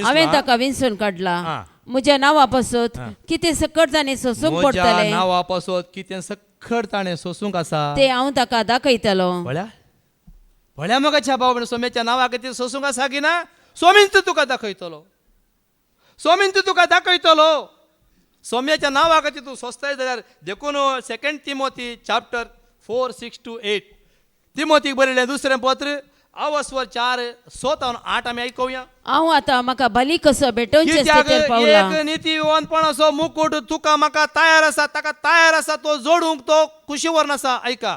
हांवें ताका विंचून काडला म्हज्या नांवा पासत कितें सकट तांणी सोसूंक पडटलें नांवा पासत कितें खड ताणें सोसूंक आसा ते हांव ताका दाखयतलो. पळ्या मोगाच्या भावा भयणी, सोम्याच्या नांवा खातीर सोसूंक आसा की ना? सोमीन तूं तुका दाखयतलो, सोमीन तूं तुका दाखयतलो. सोम्याच्या नांवा खातीर तूं सोंसताय जाल्यार देखून 2 तिमोथी चॅप्टर 4:6-8 तिमोथीक बरयलें दुसरें पत्र अवस्वर 4:7-8 आमी आयकुया. हांव आतां म्हाका बली कसो भेटोवचे कित्याक स्थितीर पावला. एक नितीवंतपणाचो मुकुट तुका म्हाका तयार आसा, ताका तयार आसा तो जोडूंक, तो खुशीवर आसा. ऐका,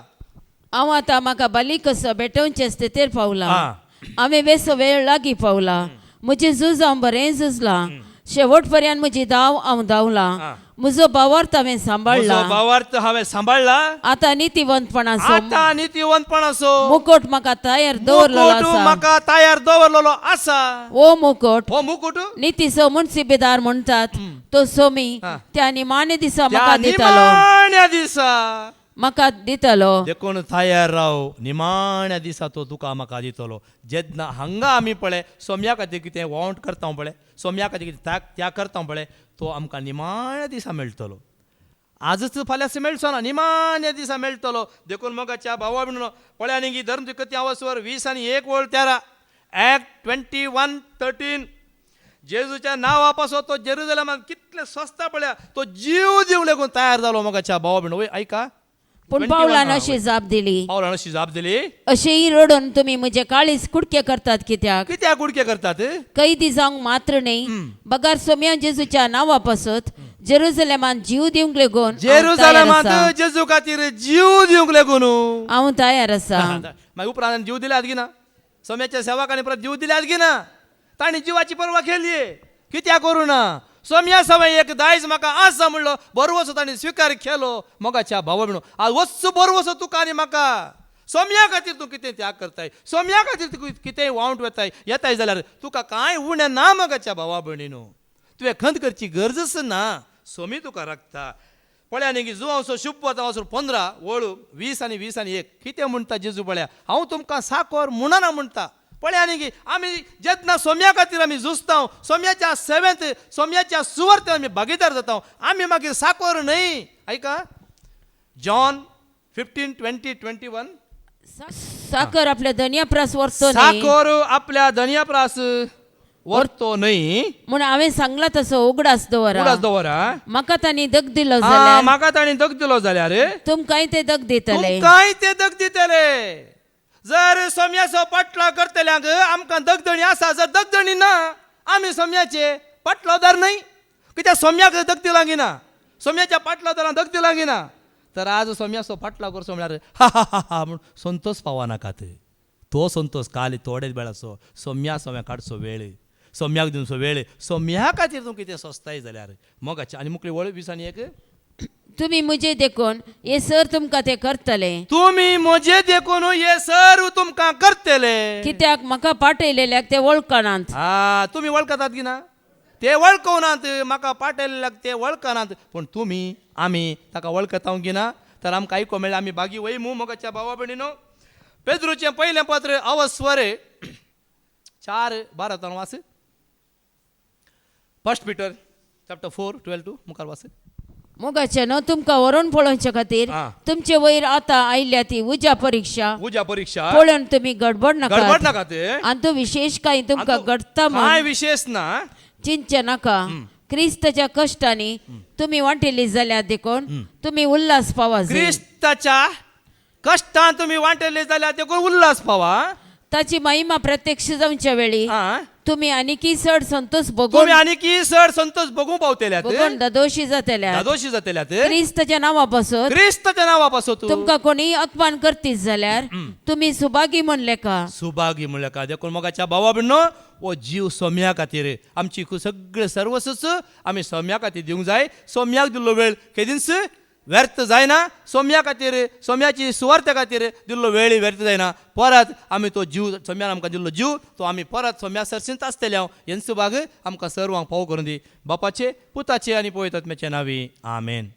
हांव आतां म्हाका बली कसो भेटोवचे स्थितीर पावला. हा. हांवें वेसो वेळ लागीं पावला. म्हजें झूज हांव बरें झुजलां. शेवट पर्यंत म्हजी धांव हांव धांवलां. म्हजो भावार्थ हांवें सांबाळला. म्हजो भावार्थ हांवें सांबाळला. आतां नितीवंतपणाचो आतां नितीवंतपणाचो मुकुट म्हाका तयार दवरलेलो मुकुट आसा. म्हाका तयार दवरलेलो आसा. ओ मुकुट हो मुकुट नितीचो मुन्सिबेदार म्हणटात तो सोमी हा. त्या निमाणे दिसा त्या म्हाका दितलो. निमाण्या दिसा म्हाका दितलो. देखून तयार राव. निमाण्या दिसा तो तुका म्हाका दितलो. जेन्ना हांगा आमी पळय सोम्या खातीर कितें वांट करता पळय, सोम्या खातीर कितें त्याग करता पळय, तो आमकां निमाण्या दिसा मेळटलो. आजच फाल्यां मेळचो ना, निमाण्या दिसा मेळटलो. देखून मोगाच्या भावा म्हणून पळय आनी धर्म तिकती अवस्वर 20:1-13 ऍक्ट 21:13 जेजूच्या नांवा पासो तो जेरुजलेमांत कितले स्वस्ता पळया, तो जीव दिवंक लागून तयार जालो. मोगाच्या भावा म्हणून वय ऐका, पूण पावलान अशी जाप दिली, पावलान अशी जाप दिली, अशेंही रडून तुम्ही म्हजे काळीज कुडके करतात. कित्याक कित्याक कुडके करतात? कैदी जावंक मात्र न्ही, बगार सोम्या जेजूच्या नांवा पासत जेरुजलेमांत जीव दिवंक लागून जेरुजलेमांत जेजू खातीर जीव दिवंक लागून हांव तयार आसा. मागीर उपरांत जीव दिल्यात गी ना? सोम्याच्या सेवकांनी परत जीव दिल्यात गी ना? तांणी जिवाची पर्वा केली, कित्याक करूं ना? सोम्या सवय एक दायज म्हाका आसा म्हणलो, बरोवसो तांणी स्विकार केलो. मोगाच्या भावा म्हणून आज वच्चू बरोवसो तुका आनी म्हाका. सोम्या खातीर तूं कितें त्याग करताय, सोम्या खातीर तूं कितेंय वावंट येताय जाल्यार तुका कांय उणें ना. मोगाच्या भावा भयणीनो, तुवें खंत करची गरजच ना. सोमी तुका राखता. पळया न्ही जुवांसो शुभ वचून 15 वळू 20 आनी 20:1 कितें म्हणटा जेजू पळया, हांव तुमकां साकोर म्हणना म्हणटा. पळया न्ही आमी जेन्ना सोम्या खातीर आमी झुजता, सोम्याच्या सेवेंत, सोम्याच्या सुवार्तेंत आमी भागीदार जाता, आमी मागीर साकोर न्हय. ऐका, जॉन 15:20-21 साकर आपल्या धनियाप्रास व्हरतो न्ही, साकोर आपल्या धनियाप्रास व्हरतो न्हय म्हूण हांवें सांगला तसो उगडास दवरा. उगडास दवरा. म्हाका तांणी दग दिलो जाल्यार म्हाका तांणी दग दिलो जाल्यार तुमकांय ते दग दितले. तुमकांय ते दग दितले. जर सोम्याचो पाटला करतल्यांक आमकां दगदणी आसा, जर दगदणी ना आमी सोम्याचे पाटलादार न्हय. कित्याक सोम्याक दग दिलां ना, सोम्याच्या पाटलादारांक दग दिलां ना, तर आज सोम्याचो पाटला करचो म्हळ्यार हा हा हा हा म्हूण संतोष पावा नाकात. तो संतोष काल थोडेच वेळाचो. सोम्या काडचो वेळ, सोम्याक दिवचो वेळ. सोम्या खातीर तूं कितें सोंसताय जाल्यार मोगाचें. आनी मुकली वळ 20:1 तुम्ही मुझे देखून हे सर तुमकां ते करतले. तुमी म्हजे देखून हे सर्व तुमकां करतले. कित्याक म्हाका पाठयलेल्याक ते वळखनात. तुमी वळखतात की ना? ते वळखनात. म्हाका पाठयलेल्याक ते वळखनात, पूण तुमी आमी ताका वळखता की ना? तर आमकां आयको मेळ्ळें. आमी बागी वयमू मोगाच्या भावा भयणीनो. पेद्रूचें पयलें पत्र अवस्वर 4:12 वास. 1 Peter chapter 4:12 मुखार वास. मोगाचे न्हू तुमकां व्हरून पळोवचे खातीर तुमचे वयर आतां आयल्या ती उजा परीक्षा पळोवन तुम्ही गडबड नाकात. आनी तो विशेष काही तुमकां घडता काय विशेष ना, चिंचे नाका. क्रिस्ताच्या कश्टांनी तुम्ही वांटिल्ली जाल्यार देखून तुम्ही उल्हास पावा. क्रिस्ताच्या कश्टान तुम्ही वांटले जाल्यार देखून उल्हास पावा. ताची महिमा प्रत्यक्ष जावच्या वेळी तुम्ही आनीकी चड संतोष तुम्ही आनीकी चड संतोष बघूंक पावतल्यात, बघून दादोशी जातल्यात. क्रिस्ताच्या नांवा पासून तुमकां कोणी अपमान करतीत जाल्यार तुम्ही सुभागी म्हणले का? सुभागी म्हणले का? देखून मोगाच्या भावा भयणो, ओ जीव सोम्या खातीर आमची सगळे सर्वस्वच आमी सोम्या खातीर दिवंक जाय. सोम्याक दिल्लो वेळ केदींच व्यर्थ जायना. सोम्या खातीर, सोम्याची सुवार्ते खातीर दिल्लो वेळ व्यर्थ जायना. परत आमी तो जीव, सोम्यान आमकां दिल्लो जीव तो आमी परत सोम्या सरसींत आसतले हांव हेंच भाग आमकां सर्वांक फावो करून दी. बापाचे, पुताचे आनी पवित्र आत्म्याचे नांवी. आमेन.